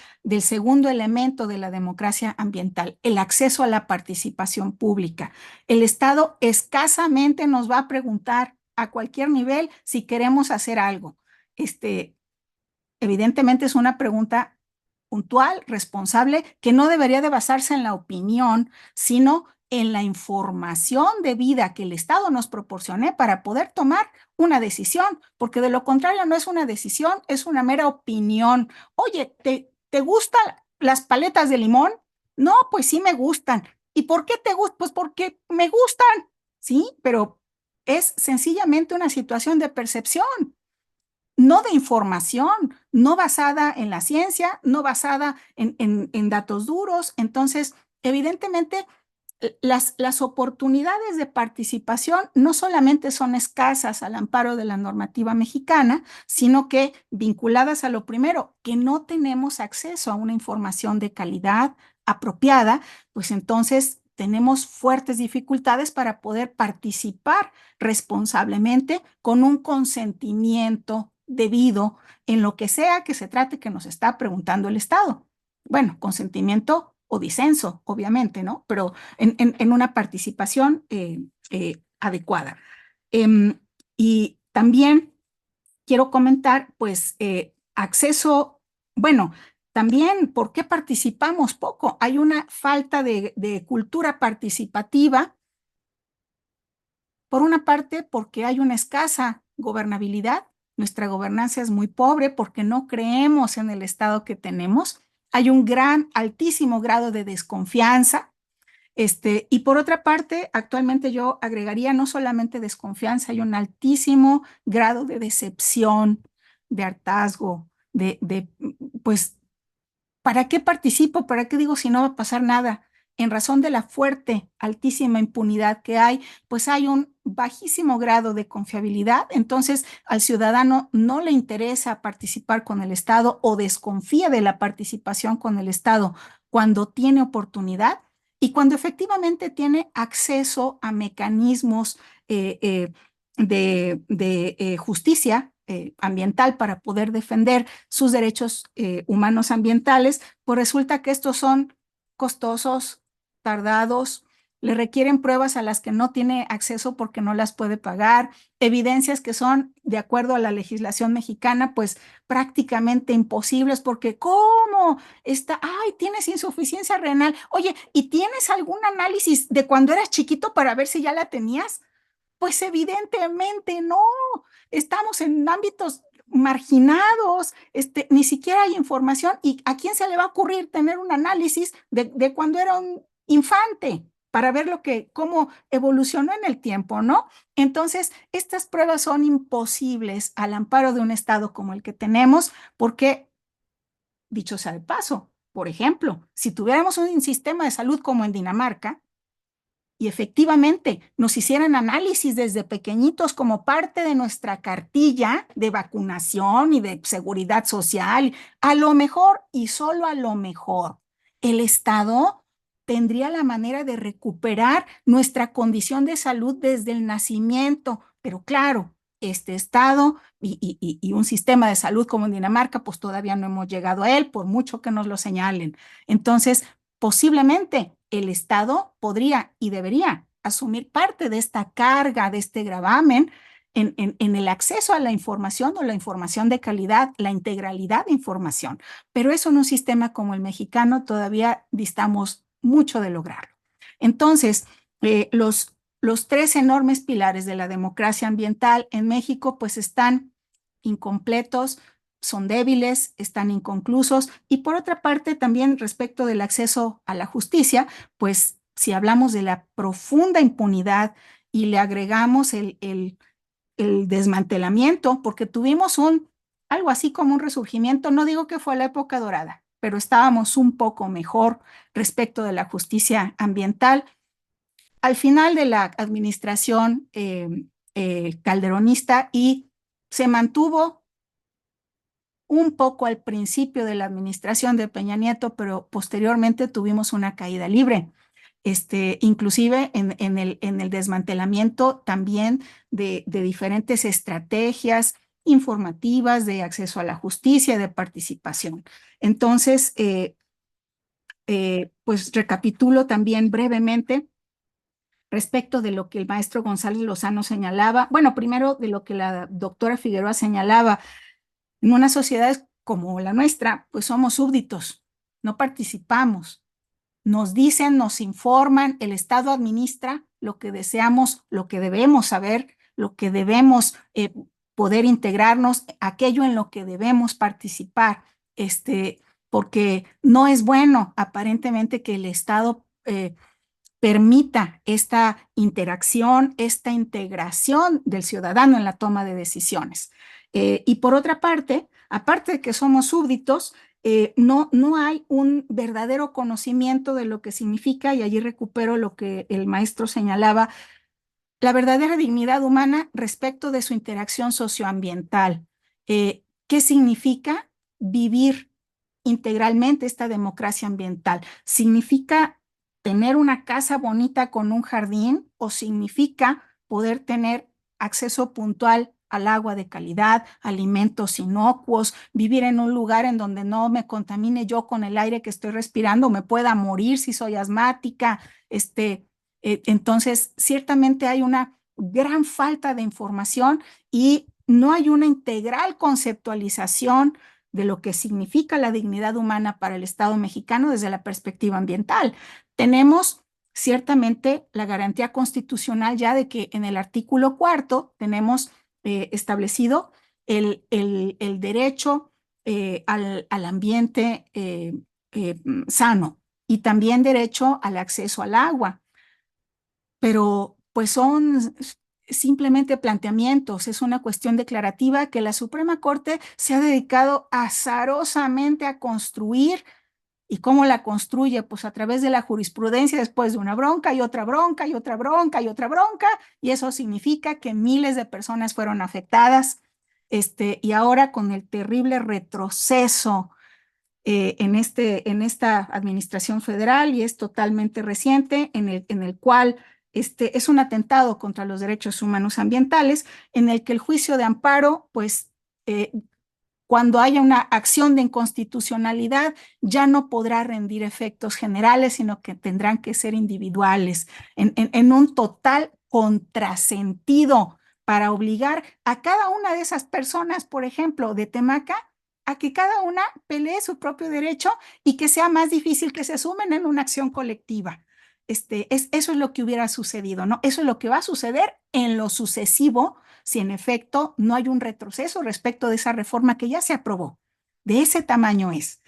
D: segundo elemento de la democracia ambiental, el acceso a la participación pública. El Estado escasamente nos va a preguntar a cualquier nivel si queremos hacer algo. Evidentemente es una pregunta puntual, responsable, que no debería de basarse en la opinión, sino en la información debida que el Estado nos proporcione para poder tomar una decisión, porque de lo contrario no es una decisión, es una mera opinión. Oye, ¿te gustan las paletas de limón? No, pues sí me gustan. ¿Y por qué te gustan? Pues porque me gustan, ¿sí? Pero es sencillamente una situación de percepción, no de información, no basada en la ciencia, no basada en datos duros. Entonces, evidentemente, las oportunidades de participación no solamente son escasas al amparo de la normativa mexicana, sino que vinculadas a lo primero, que no tenemos acceso a una información de calidad apropiada, pues entonces tenemos fuertes dificultades para poder participar responsablemente con un consentimiento debido en lo que sea que se trate que nos está preguntando el Estado. Bueno, consentimiento o disenso, obviamente, ¿no? Pero en una participación adecuada. Y también quiero comentar, pues, acceso, bueno, también, ¿por qué participamos poco? Hay una falta de cultura participativa. Por una parte, porque hay una escasa gobernabilidad. Nuestra gobernanza es muy pobre porque no creemos en el Estado que tenemos. Hay un altísimo grado de desconfianza. Y por otra parte, actualmente yo agregaría no solamente desconfianza, hay un altísimo grado de decepción, de hartazgo, pues, ¿para qué participo? ¿Para qué digo si no va a pasar nada? En razón de la fuerte, altísima impunidad que hay, pues hay un bajísimo grado de confiabilidad. Entonces, al ciudadano no le interesa participar con el Estado o desconfía de la participación con el Estado cuando tiene oportunidad y cuando efectivamente tiene acceso a mecanismos de justicia ambiental para poder defender sus derechos humanos ambientales, pues resulta que estos son costosos, tardados, le requieren pruebas a las que no tiene acceso porque no las puede pagar, evidencias que son, de acuerdo a la legislación mexicana, pues prácticamente imposibles porque ¿cómo? Ay, tienes insuficiencia renal. Oye, ¿y tienes algún análisis de cuando eras chiquito para ver si ya la tenías? Pues evidentemente no. Estamos en ámbitos marginados, ni siquiera hay información. ¿Y a quién se le va a ocurrir tener un análisis de cuando era un infante? para ver cómo evolucionó en el tiempo, ¿no? Entonces, estas pruebas son imposibles al amparo de un Estado como el que tenemos, porque, dicho sea de paso, por ejemplo, si tuviéramos un sistema de salud como en Dinamarca, y efectivamente nos hicieran análisis desde pequeñitos como parte de nuestra cartilla de vacunación y de seguridad social, a lo mejor y solo a lo mejor, el Estado tendría la manera de recuperar nuestra condición de salud desde el nacimiento. Pero claro, este Estado y un sistema de salud como en Dinamarca, pues todavía no hemos llegado a él, por mucho que nos lo señalen. Entonces, posiblemente el Estado podría y debería asumir parte de esta carga, de este gravamen en el acceso a la información o la información de calidad, la integralidad de información. Pero eso en un sistema como el mexicano todavía distamos mucho de lograrlo. Entonces, los tres enormes pilares de la democracia ambiental en México pues están incompletos, son débiles, están inconclusos. Y por otra parte, también respecto del acceso a la justicia, pues si hablamos de la profunda impunidad y le agregamos el desmantelamiento, porque tuvimos algo así como un resurgimiento, no digo que fue la época dorada, pero estábamos un poco mejor respecto de la justicia ambiental. Al final de la administración calderonista y se mantuvo un poco al principio de la administración de Peña Nieto, pero posteriormente tuvimos una caída libre. Inclusive en el desmantelamiento también de diferentes estrategias informativas de acceso a la justicia, de participación. Entonces, pues recapitulo también brevemente respecto de lo que el maestro González Lozano señalaba. Bueno, primero de lo que la doctora Figueroa señalaba. En unas sociedades como la nuestra, pues somos súbditos, no participamos. Nos dicen, nos informan, el Estado administra lo que deseamos, lo que debemos saber, lo que debemos poder integrarnos, aquello en lo que debemos participar, porque no es bueno aparentemente que el Estado permita esta interacción, esta integración del ciudadano en la toma de decisiones. Y por otra parte, aparte de que somos súbditos, no hay un verdadero conocimiento de lo que significa, y allí recupero lo que el maestro señalaba, la verdadera dignidad humana respecto de su interacción socioambiental. ¿Qué significa vivir integralmente esta democracia ambiental? ¿Significa tener una casa bonita con un jardín o significa poder tener acceso puntual al agua de calidad, alimentos inocuos, vivir en un lugar en donde no me contamine yo con el aire que estoy respirando, me pueda morir si soy asmática? Entonces, ciertamente hay una gran falta de información y no hay una integral conceptualización de lo que significa la dignidad humana para el Estado mexicano desde la perspectiva ambiental. Tenemos ciertamente la garantía constitucional ya de que en el artículo 4 tenemos establecido el derecho al ambiente sano y también derecho al acceso al agua. Pero pues son simplemente planteamientos, es una cuestión declarativa que la Suprema Corte se ha dedicado azarosamente a construir. ¿Y cómo la construye? Pues a través de la jurisprudencia, después de una bronca y otra bronca y otra bronca y otra bronca, y eso significa que miles de personas fueron afectadas, y ahora con el terrible retroceso en esta administración federal, y es totalmente reciente, en el cual es un atentado contra los derechos humanos ambientales, en el que el juicio de amparo, pues, cuando haya una acción de inconstitucionalidad, ya no podrá rendir efectos generales, sino que tendrán que ser individuales, en un total contrasentido para obligar a cada una de esas personas, por ejemplo, de Temaca, a que cada una pelee su propio derecho y que sea más difícil que se sumen en una acción colectiva. Eso es lo que hubiera sucedido, ¿no? Eso es lo que va a suceder en lo sucesivo si en efecto no hay un retroceso respecto de esa reforma que ya se aprobó. De ese tamaño es.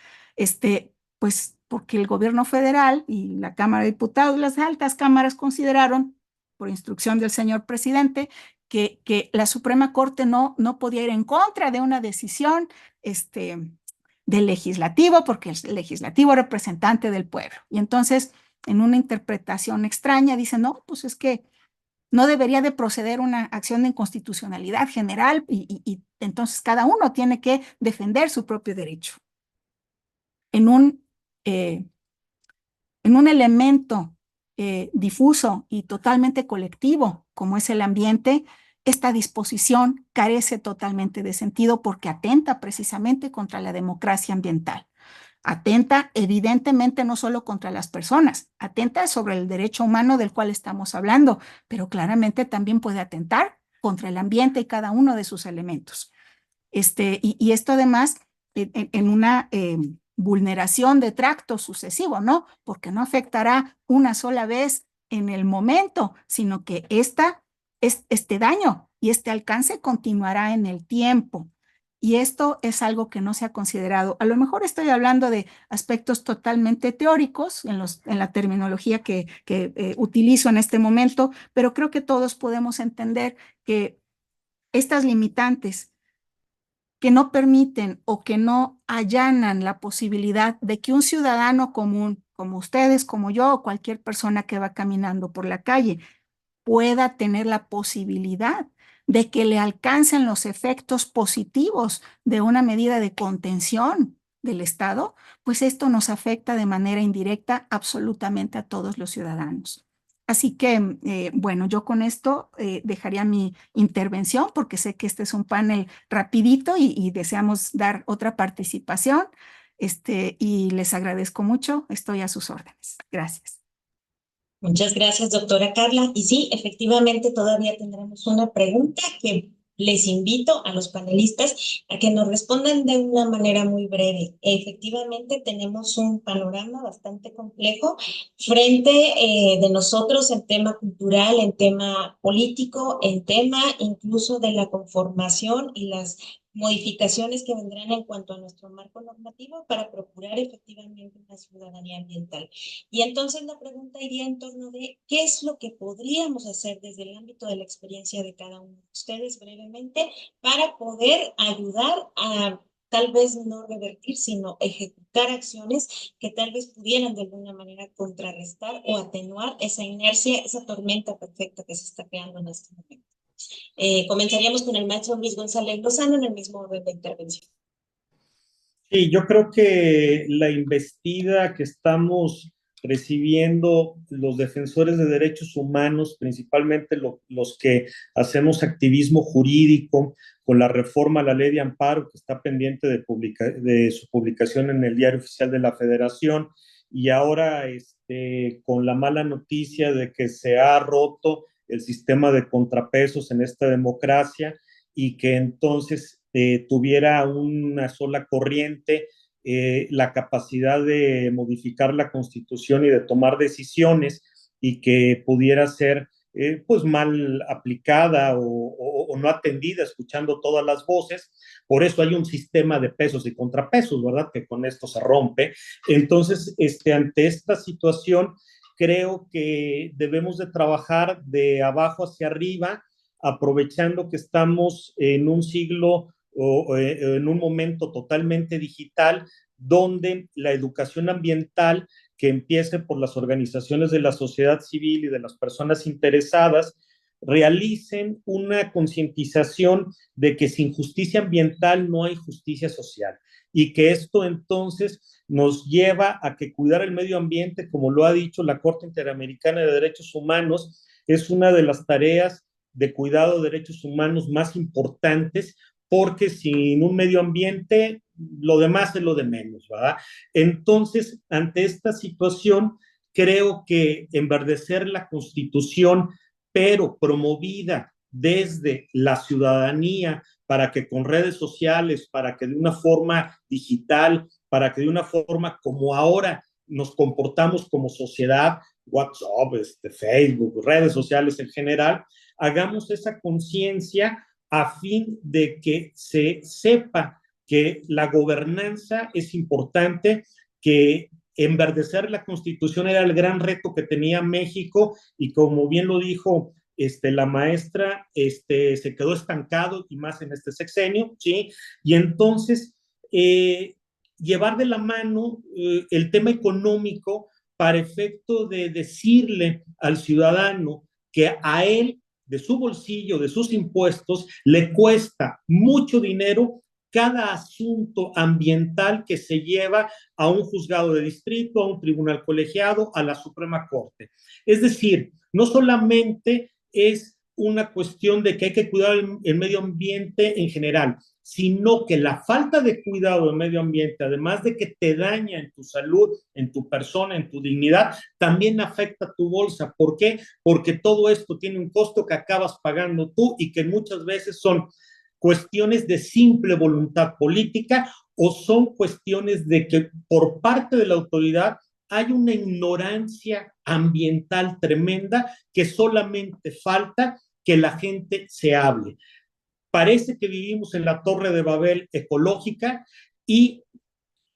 D: Pues porque el gobierno federal y la Cámara de Diputados, las altas cámaras consideraron, por instrucción del señor presidente, que la Suprema Corte no podía ir en contra de una decisión del legislativo, porque el legislativo es representante del pueblo. Y entonces, en una interpretación extraña, dicen, no, pues es que no debería de proceder una acción de inconstitucionalidad general y entonces cada uno tiene que defender su propio derecho. En un elemento difuso y totalmente colectivo como es el ambiente, esta disposición carece totalmente de sentido porque atenta precisamente contra la democracia ambiental. Atenta evidentemente no solo contra las personas, atenta sobre el derecho humano del cual estamos hablando, pero claramente también puede atentar contra el ambiente y cada uno de sus elementos. Y esto además en una vulneración de tracto sucesivo, ¿no? Porque no afectará una sola vez en el momento, sino que este daño y este alcance continuará en el tiempo. Y esto es algo que no se ha considerado. A lo mejor estoy hablando de aspectos totalmente teóricos en la terminología que utilizo en este momento, pero creo que todos podemos entender que estas limitantes que no permiten o que no allanan la posibilidad de que un ciudadano común, como ustedes, como yo, o cualquier persona que va caminando por la calle, pueda tener la posibilidad de que le alcancen los efectos positivos de una medida de contención del Estado, pues esto nos afecta de manera indirecta absolutamente a todos los ciudadanos. Así que, bueno, yo con esto dejaría mi intervención porque sé que este es un panel rapidito y deseamos dar otra participación. Y les agradezco mucho. Estoy a sus órdenes. Gracias.
A: Muchas gracias, doctora Carla. Y sí, efectivamente, todavía tendremos una pregunta que les invito a los panelistas a que nos respondan de una manera muy breve. Efectivamente, tenemos un panorama bastante complejo frente de nosotros en tema cultural, en tema político, en tema incluso de la conformación y las modificaciones que vendrán en cuanto a nuestro marco normativo para procurar efectivamente una ciudadanía ambiental. Y entonces la pregunta iría en torno de qué es lo que podríamos hacer desde el ámbito de la experiencia de cada uno de ustedes brevemente para poder ayudar a tal vez no revertir, sino ejecutar acciones que tal vez pudieran de alguna manera contrarrestar o atenuar esa inercia, esa tormenta perfecta que se está creando en este momento. Comenzaríamos con el maestro Luis González Lozano en el mismo orden de intervención.
B: Sí, yo creo que la investida que estamos recibiendo los defensores de derechos humanos, principalmente los que hacemos activismo jurídico con la reforma a la ley de amparo que está pendiente de su publicación en el Diario Oficial de la Federación, y ahora con la mala noticia de que se ha roto el sistema de contrapesos en esta democracia y que entonces tuviera una sola corriente la capacidad de modificar la Constitución y de tomar decisiones y que pudiera ser pues mal aplicada o no atendida, escuchando todas las voces. Por eso hay un sistema de pesos y contrapesos, ¿verdad? Que con esto se rompe. Entonces, ante esta situación, creo que debemos de trabajar de abajo hacia arriba, aprovechando que estamos en un siglo o en un momento totalmente digital, donde la educación ambiental que empiece por las organizaciones de la sociedad civil y de las personas interesadas realicen una concientización de que sin justicia ambiental no hay justicia social y que esto entonces nos lleva a que cuidar el medio ambiente, como lo ha dicho la Corte Interamericana de Derechos Humanos, es una de las tareas de cuidado de derechos humanos más importantes, porque sin un medio ambiente, lo demás es lo de menos, ¿verdad? Entonces, ante esta situación, creo que enverdecer la Constitución, pero promovida desde la ciudadanía, para que con redes sociales, para que de una forma digital, para que de una forma como ahora nos comportamos como sociedad, WhatsApp, Facebook, redes sociales en general, hagamos esa conciencia a fin de que se sepa que la gobernanza es importante, que enverdecer la Constitución era el gran reto que tenía México y como bien lo dijo la maestra, se quedó estancado y más en este sexenio, ¿sí? Y entonces, llevar de la mano el tema económico para efecto de decirle al ciudadano que a él, de su bolsillo, de sus impuestos, le cuesta mucho dinero cada asunto ambiental que se lleva a un juzgado de distrito, a un tribunal colegiado, a la Suprema Corte. Es decir, no solamente es una cuestión de que hay que cuidar el medio ambiente en general, sino que la falta de cuidado del medio ambiente, además de que te daña en tu salud, en tu persona, en tu dignidad, también afecta tu bolsa. ¿Por qué? Porque todo esto tiene un costo que acabas pagando tú y que muchas veces son cuestiones de simple voluntad política o son cuestiones de que por parte de la autoridad hay una ignorancia ambiental tremenda que solamente falta que la gente se hable. Parece que vivimos en la Torre de Babel ecológica y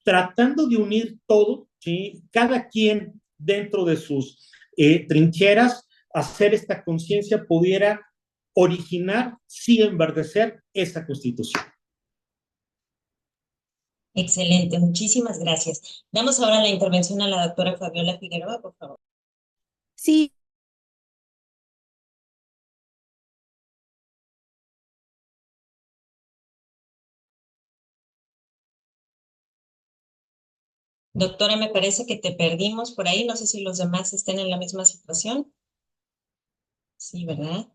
B: tratando de unir todo, ¿sí? Cada quien dentro de sus trincheras, hacer esta conciencia pudiera originar, sí, enverdecer esa Constitución.
A: Excelente, muchísimas gracias. Damos ahora la intervención a la doctora Fabiola Figueroa, por favor.
C: Sí.
A: Doctora, me parece que te perdimos por ahí. No sé si los demás estén en la misma situación. Sí, ¿verdad?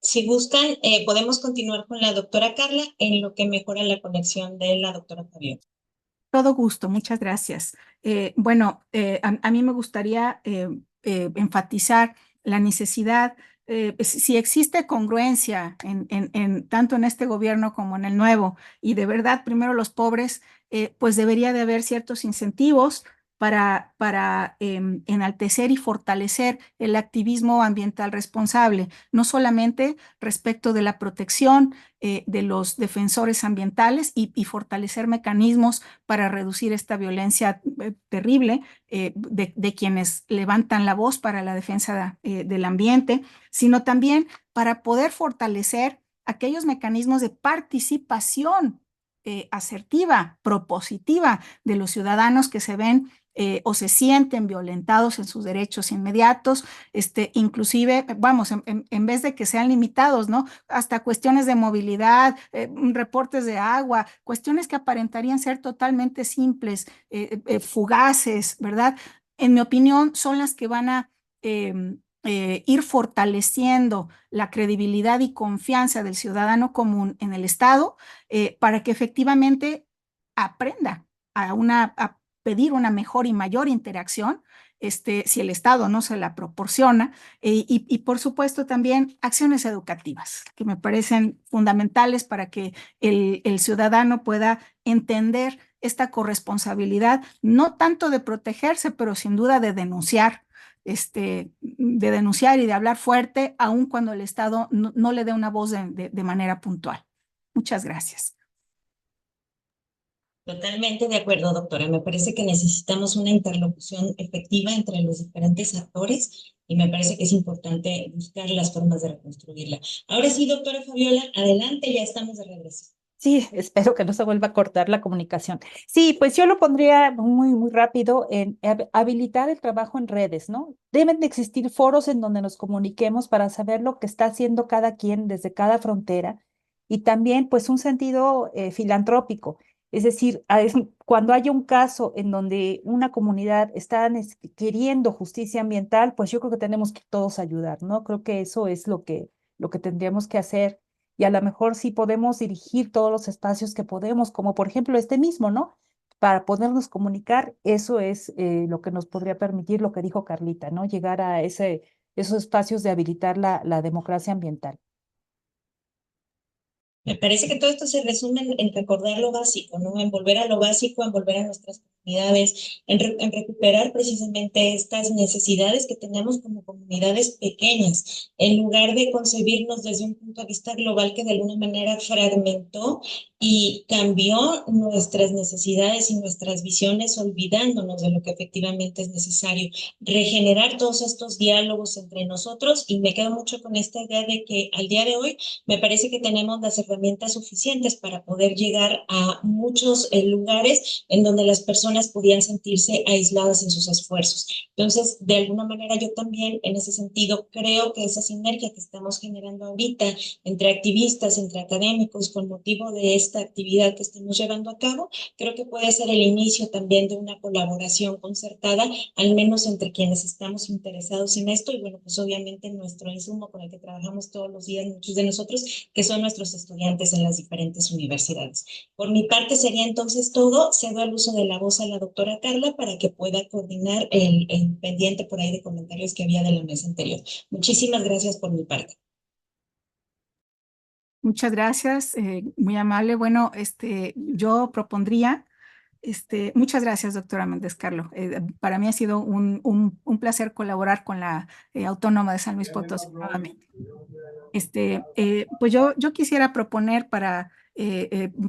A: Si gustan, podemos continuar con la doctora Carla en lo que mejora la conexión de la doctora Fabiola.
D: Todo gusto, muchas gracias. Bueno, a mí me gustaría enfatizar la necesidad, si existe congruencia tanto en este gobierno como en el nuevo, y de verdad primero los pobres, pues debería de haber ciertos incentivos para enaltecer y fortalecer el activismo ambiental responsable, no solamente respecto de la protección de los defensores ambientales y fortalecer mecanismos para reducir esta violencia terrible de quienes levantan la voz para la defensa del ambiente, sino también para poder fortalecer aquellos mecanismos de participación asertiva, propositiva de los ciudadanos que se ven o se sienten violentados en sus derechos inmediatos, inclusive, vamos, en vez de que sean limitados, ¿no? Hasta cuestiones de movilidad, reportes de agua, cuestiones que aparentarían ser totalmente simples, fugaces, ¿verdad? En mi opinión, son las que van a ir fortaleciendo la credibilidad y confianza del ciudadano común en el Estado para que efectivamente aprenda a pedir una mejor y mayor interacción, si el Estado no se la proporciona, y por supuesto también acciones educativas que me parecen fundamentales para que el ciudadano pueda entender esta corresponsabilidad, no tanto de protegerse, pero sin duda de denunciar y de hablar fuerte, aun cuando el Estado no le dé una voz de manera puntual. Muchas gracias.
A: Totalmente de acuerdo, doctora. Me parece que necesitamos una interlocución efectiva entre los diferentes actores y me parece que es importante buscar las formas de reconstruirla. Ahora sí, doctora Fabiola, adelante, ya estamos de regreso.
C: Sí, espero que no se vuelva a cortar la comunicación. Sí, pues yo lo pondría muy rápido en habilitar el trabajo en redes, ¿no? Deben de existir foros en donde nos comuniquemos para saber lo que está haciendo cada quien desde cada frontera y también pues un sentido filantrópico. Es decir, cuando haya un caso en donde una comunidad está queriendo justicia ambiental, pues yo creo que tenemos que todos ayudar, ¿no? Creo que eso es lo que tendríamos que hacer y a lo mejor sí podemos dirigir todos los espacios que podemos, como por ejemplo este mismo, ¿no? Para podernos comunicar, eso es lo que nos podría permitir lo que dijo Carlita, ¿no? Llegar a esos espacios de habilitar la democracia ambiental.
A: Me parece que todo esto se resume en recordar lo básico, ¿no? En volver a lo básico, en volver a nuestras comunidades comunidades, en recuperar precisamente estas necesidades que tenemos como comunidades pequeñas, en lugar de concebirnos desde un punto de vista global que de alguna manera fragmentó y cambió nuestras necesidades y nuestras visiones, olvidándonos de lo que efectivamente es necesario. Regenerar todos estos diálogos entre nosotros, y me quedo mucho con esta idea de que al día de hoy me parece que tenemos las herramientas suficientes para poder llegar a muchos lugares en donde las personas podían sentirse aisladas en sus esfuerzos. Entonces, de alguna manera yo también en ese sentido creo que esa sinergia que estamos generando ahorita entre activistas, entre académicos, con motivo de esta actividad que estamos llevando a cabo, creo que puede ser el inicio también de una colaboración concertada, al menos entre quienes estamos interesados en esto, y bueno, pues obviamente nuestro insumo con el que trabajamos todos los días, muchos de nosotros, que son nuestros estudiantes en las diferentes universidades. Por mi parte sería entonces todo. Cedo el uso de la voz a la doctora Carla para que pueda coordinar el pendiente por ahí de comentarios que había de la mesa anterior. Muchísimas gracias por mi parte.
D: Muchas gracias, muy amable. Bueno, yo propondría, muchas gracias, doctora Méndez Carlo. Para mí ha sido un placer colaborar con la Autónoma de San Luis Potosí nuevamente. Pues yo quisiera proponer para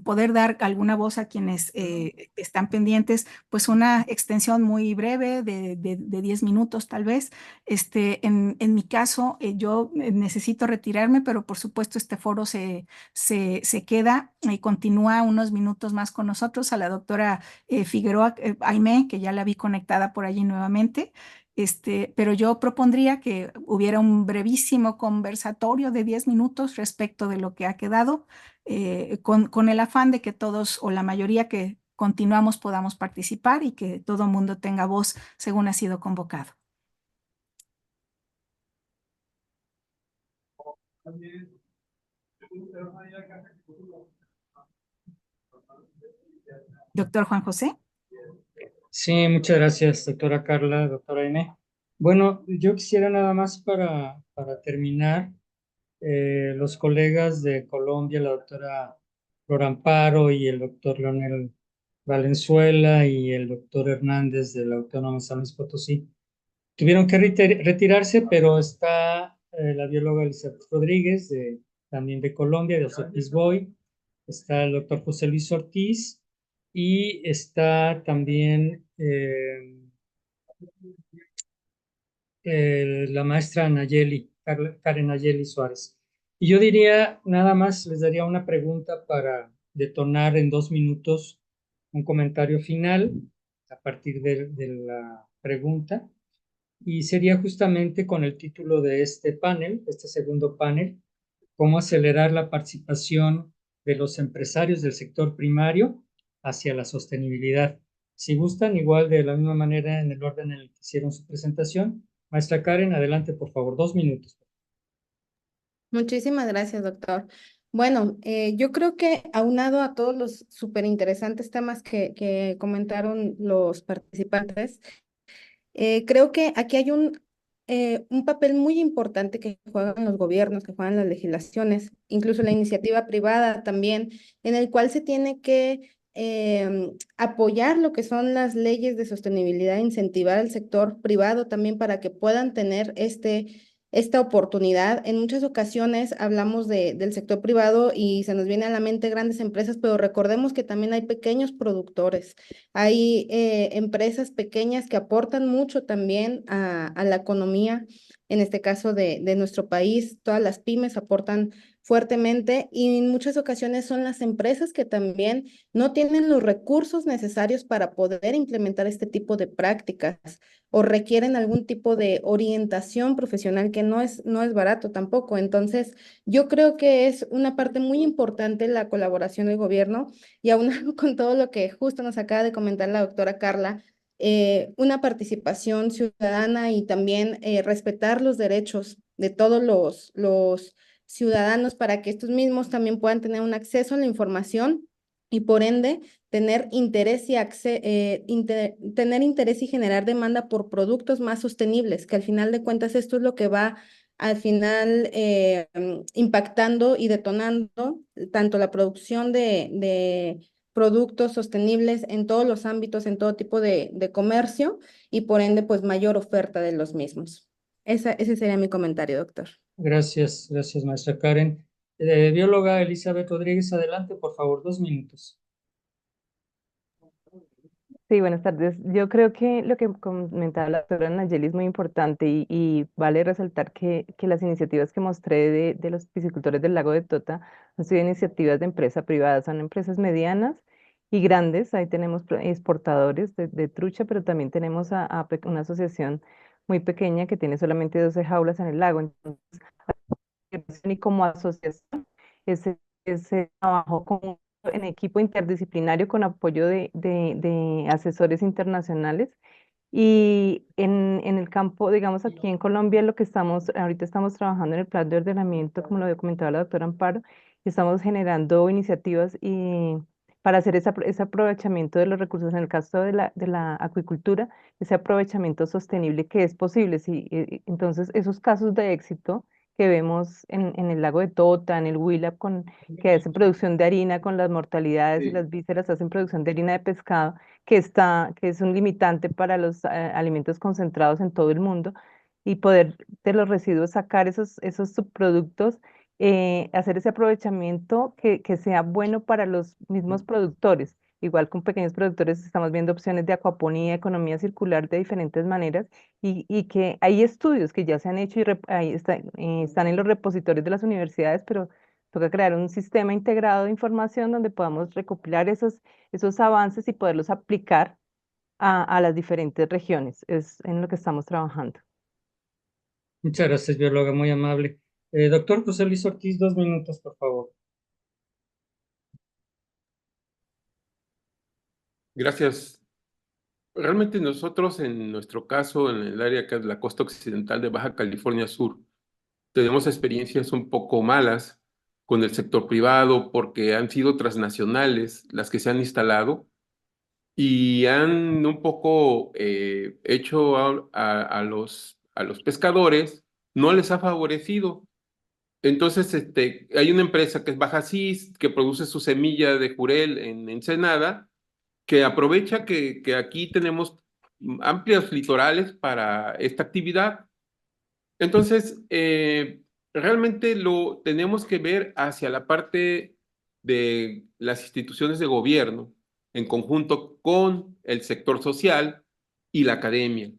D: poder dar alguna voz a quienes están pendientes, pues una extensión muy breve de 10 minutos tal vez. En mi caso, yo necesito retirarme, pero por supuesto este foro se queda y continúa unos minutos más con nosotros, a la doctora Figueroa Aimé, que ya la vi conectada por allí nuevamente. Pero yo propondría que hubiera un brevísimo conversatorio de 10 minutos respecto de lo que ha quedado, con el afán de que todos o la mayoría que continuamos podamos participar y que todo el mundo tenga voz según ha sido convocado. Doctor Juan José.
E: Sí, muchas gracias, doctora Carla, doctora Aimé. Bueno, yo quisiera nada más para terminar, los colegas de Colombia, la doctora Flor Amparo y el doctor Leonel Valenzuela y el doctor Hernández de la Autónoma de San Luis Potosí, tuvieron que retirarse, pero está la bióloga Elizabeth Rodríguez, también de Colombia, de Ocetis Boy, está el doctor José Luis Ortiz, y está también la maestra Karen Nayeli Suárez. Y yo diría, nada más les daría una pregunta para detonar en 2 minutos un comentario final a partir de la pregunta. Y sería justamente con el título de este panel, este segundo panel, cómo acelerar la participación de los empresarios del sector primario hacia la sostenibilidad. Si gustan, igual de la misma manera en el orden en el que hicieron su presentación. Maestra Karen, adelante, por favor, 2 minutos.
F: Muchísimas gracias, doctor. Bueno, yo creo que aunado a todos los súper interesantes temas que comentaron los participantes, creo que aquí hay un papel muy importante que juegan los gobiernos, que juegan las legislaciones, incluso la iniciativa privada también, en el cual se tiene que apoyar lo que son las leyes de sostenibilidad, incentivar al sector privado también para que puedan tener esta oportunidad. En muchas ocasiones hablamos del sector privado y se nos viene a la mente grandes empresas, pero recordemos que también hay pequeños productores, hay empresas pequeñas que aportan mucho también a la economía, en este caso de nuestro país. Todas las pymes aportan fuertemente y en muchas ocasiones son las empresas que también no tienen los recursos necesarios para poder implementar este tipo de prácticas o requieren algún tipo de orientación profesional que no es barato tampoco. Entonces, yo creo que es una parte muy importante la colaboración del gobierno y aunado con todo lo que justo nos acaba de comentar la doctora Carla, una participación ciudadana y también respetar los derechos de todos los ciudadanos para que estos mismos también puedan tener un acceso a la información y por ende tener interés tener interés y generar demanda por productos más sostenibles, que al final de cuentas esto es lo que va al final impactando y detonando tanto la producción de productos sostenibles en todos los ámbitos, en todo tipo de comercio y por ende pues mayor oferta de los mismos. Ese sería mi comentario, doctor.
E: Gracias, gracias, maestra Karen. Bióloga Elizabeth Rodríguez, adelante, por favor, 2 minutos.
G: Sí, buenas tardes. Yo creo que lo que comentaba la doctora Nayeli es muy importante y vale resaltar que las iniciativas que mostré de los piscicultores del lago de Tota han sido iniciativas de empresa privada, son empresas medianas y grandes. Ahí tenemos exportadores de trucha, pero también tenemos una asociación muy pequeña que tiene solamente 12 jaulas en el lago. Entonces, y como asociación, ese trabajo en equipo interdisciplinario con apoyo de asesores internacionales. Y en el campo, digamos, aquí en Colombia, ahorita estamos trabajando en el plan de ordenamiento, como lo había comentado la doctora Amparo, y estamos generando iniciativas para hacer ese aprovechamiento de los recursos, en el caso de la acuicultura, ese aprovechamiento sostenible que es posible. Sí, entonces, esos casos de éxito que vemos en el lago de Tota, en el Huila, que hacen producción de harina con las mortalidades y las vísceras, hacen producción de harina de pescado que es un limitante para los alimentos concentrados en todo el mundo, y poder de los residuos sacar esos subproductos, hacer ese aprovechamiento que sea bueno para los mismos productores. Igual con pequeños productores estamos viendo opciones de acuaponía, economía circular de diferentes maneras, y que hay estudios que ya se han hecho y ahí están en los repositorios de las universidades, pero toca crear un sistema integrado de información donde podamos recopilar esos avances y poderlos aplicar a las diferentes regiones. Es en lo que estamos trabajando.
E: Muchas gracias, bióloga, muy amable. Doctor José Luis Ortiz, 2 minutos, por favor.
H: Gracias. Realmente nosotros, en nuestro caso, en el área que es la costa occidental de Baja California Sur, tenemos experiencias un poco malas con el sector privado porque han sido transnacionales las que se han instalado y han un poco hecho a los pescadores, no les ha favorecido. Entonces, hay una empresa que es Baja Cis, que produce su semilla de jurel en Ensenada, que aprovecha que aquí tenemos amplios litorales para esta actividad. Entonces, realmente lo tenemos que ver hacia la parte de las instituciones de gobierno, en conjunto con el sector social y la academia,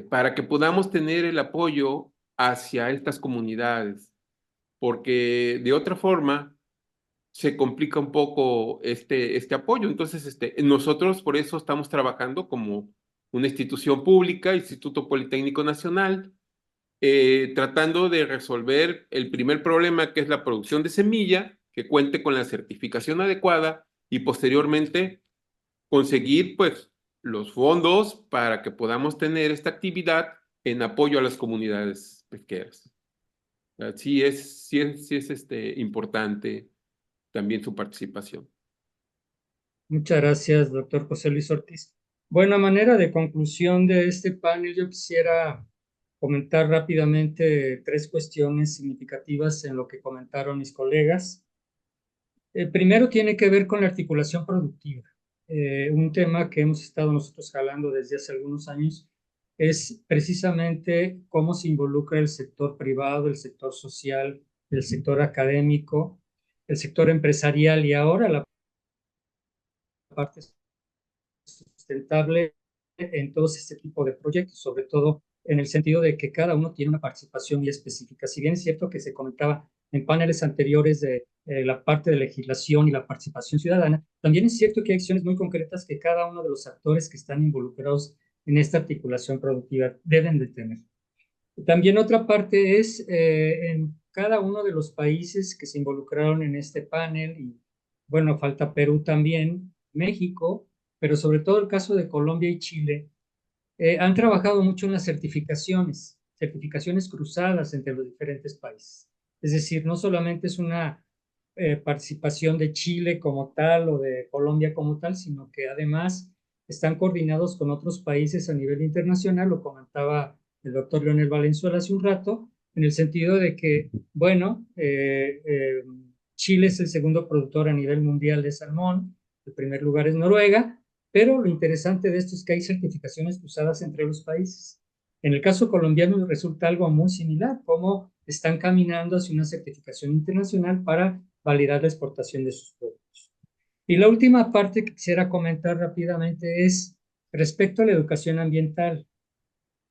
H: para que podamos tener el apoyo hacia estas comunidades, porque de otra forma se complica un poco este apoyo. Entonces, nosotros por eso estamos trabajando como una institución pública, Instituto Politécnico Nacional, tratando de resolver el primer problema, que es la producción de semilla, que cuente con la certificación adecuada, y posteriormente conseguir pues los fondos para que podamos tener esta actividad en apoyo a las comunidades pesqueras. Sí es importante también su participación.
E: Muchas gracias, doctor José Luis Ortiz. Bueno, a manera de conclusión de este panel, yo quisiera comentar rápidamente 3 cuestiones significativas en lo que comentaron mis colegas. El primero tiene que ver con la articulación productiva. Un tema que hemos estado nosotros jalando desde hace algunos años es precisamente cómo se involucra el sector privado, el sector social, el sector académico, el sector empresarial y ahora la parte sustentable en todos este tipo de proyectos, sobre todo en el sentido de que cada uno tiene una participación muy específica. Si bien es cierto que se comentaba en paneles anteriores de la parte de legislación y la participación ciudadana, también es cierto que hay acciones muy concretas que cada uno de los actores que están involucrados en esta articulación productiva deben de tener. También otra parte es en cada uno de los países que se involucraron en este panel, y bueno, falta Perú también, México, pero sobre todo el caso de Colombia y Chile, han trabajado mucho en las certificaciones cruzadas entre los diferentes países. Es decir, no solamente es una participación de Chile como tal o de Colombia como tal, sino que además están coordinados con otros países a nivel internacional. Lo comentaba el doctor Leonel Valenzuela hace un rato, en el sentido de que, bueno, Chile es el segundo productor a nivel mundial de salmón, El primer lugar es Noruega, pero lo interesante de esto es que hay certificaciones cruzadas entre los países. En el caso colombiano resulta algo muy similar, como están caminando hacia una certificación internacional para validar la exportación de sus productos. Y la última parte que quisiera comentar rápidamente es respecto a la educación ambiental.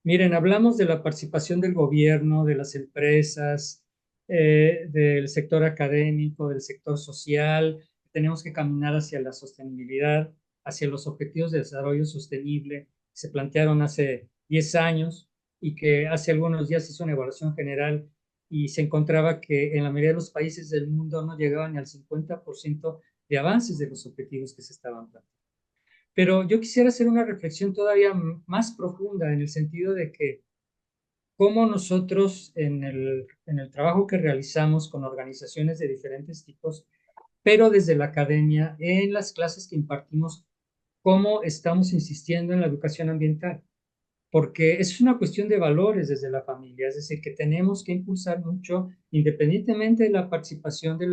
E: Miren, hablamos de la participación del gobierno, de las empresas, del sector académico, del sector social. Tenemos que caminar hacia la sostenibilidad, hacia los objetivos de desarrollo sostenible que se plantearon hace 10 años y que hace algunos días hizo una evaluación general y se encontraba que en la mayoría de los países del mundo no llegaban ni al 50% de avances de los objetivos que se estaban planteando. Pero yo quisiera hacer una reflexión todavía más profunda en el sentido de que cómo nosotros en el trabajo que realizamos con organizaciones de diferentes tipos, pero desde la academia, en las clases que impartimos, cómo estamos insistiendo en la educación ambiental, porque es una cuestión de valores desde la familia, es decir, que tenemos que impulsar mucho, independientemente de la participación de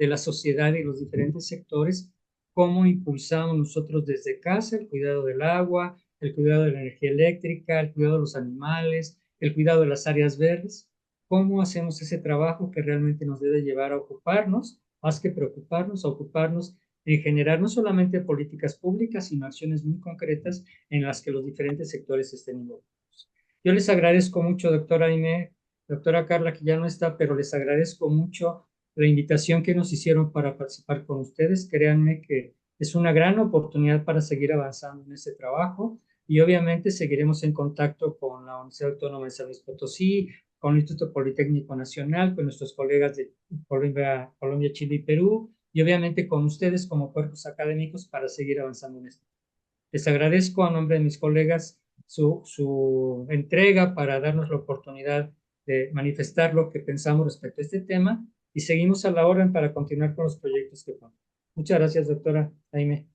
E: la sociedad y los diferentes sectores, cómo impulsamos nosotros desde casa el cuidado del agua, el cuidado de la energía eléctrica, el cuidado de los animales, el cuidado de las áreas verdes, cómo hacemos ese trabajo que realmente nos debe llevar a ocuparnos, más que preocuparnos, a ocuparnos en generar no solamente políticas públicas, sino acciones muy concretas en las que los diferentes sectores estén involucrados. Yo les agradezco mucho, doctora Aimé, doctora Carla, que ya no está, pero les agradezco mucho la invitación que nos hicieron para participar con ustedes. Créanme que es una gran oportunidad para seguir avanzando en este trabajo y obviamente seguiremos en contacto con la Universidad Autónoma de San Luis Potosí, con el Instituto Politécnico Nacional, con nuestros colegas de Colombia, Chile y Perú, y obviamente con ustedes como cuerpos académicos para seguir avanzando en esto. Les agradezco a nombre de mis colegas su entrega para darnos la oportunidad de manifestar lo que pensamos respecto a este tema y seguimos a la orden para continuar con los proyectos que ponemos. Muchas gracias, doctora Aimé.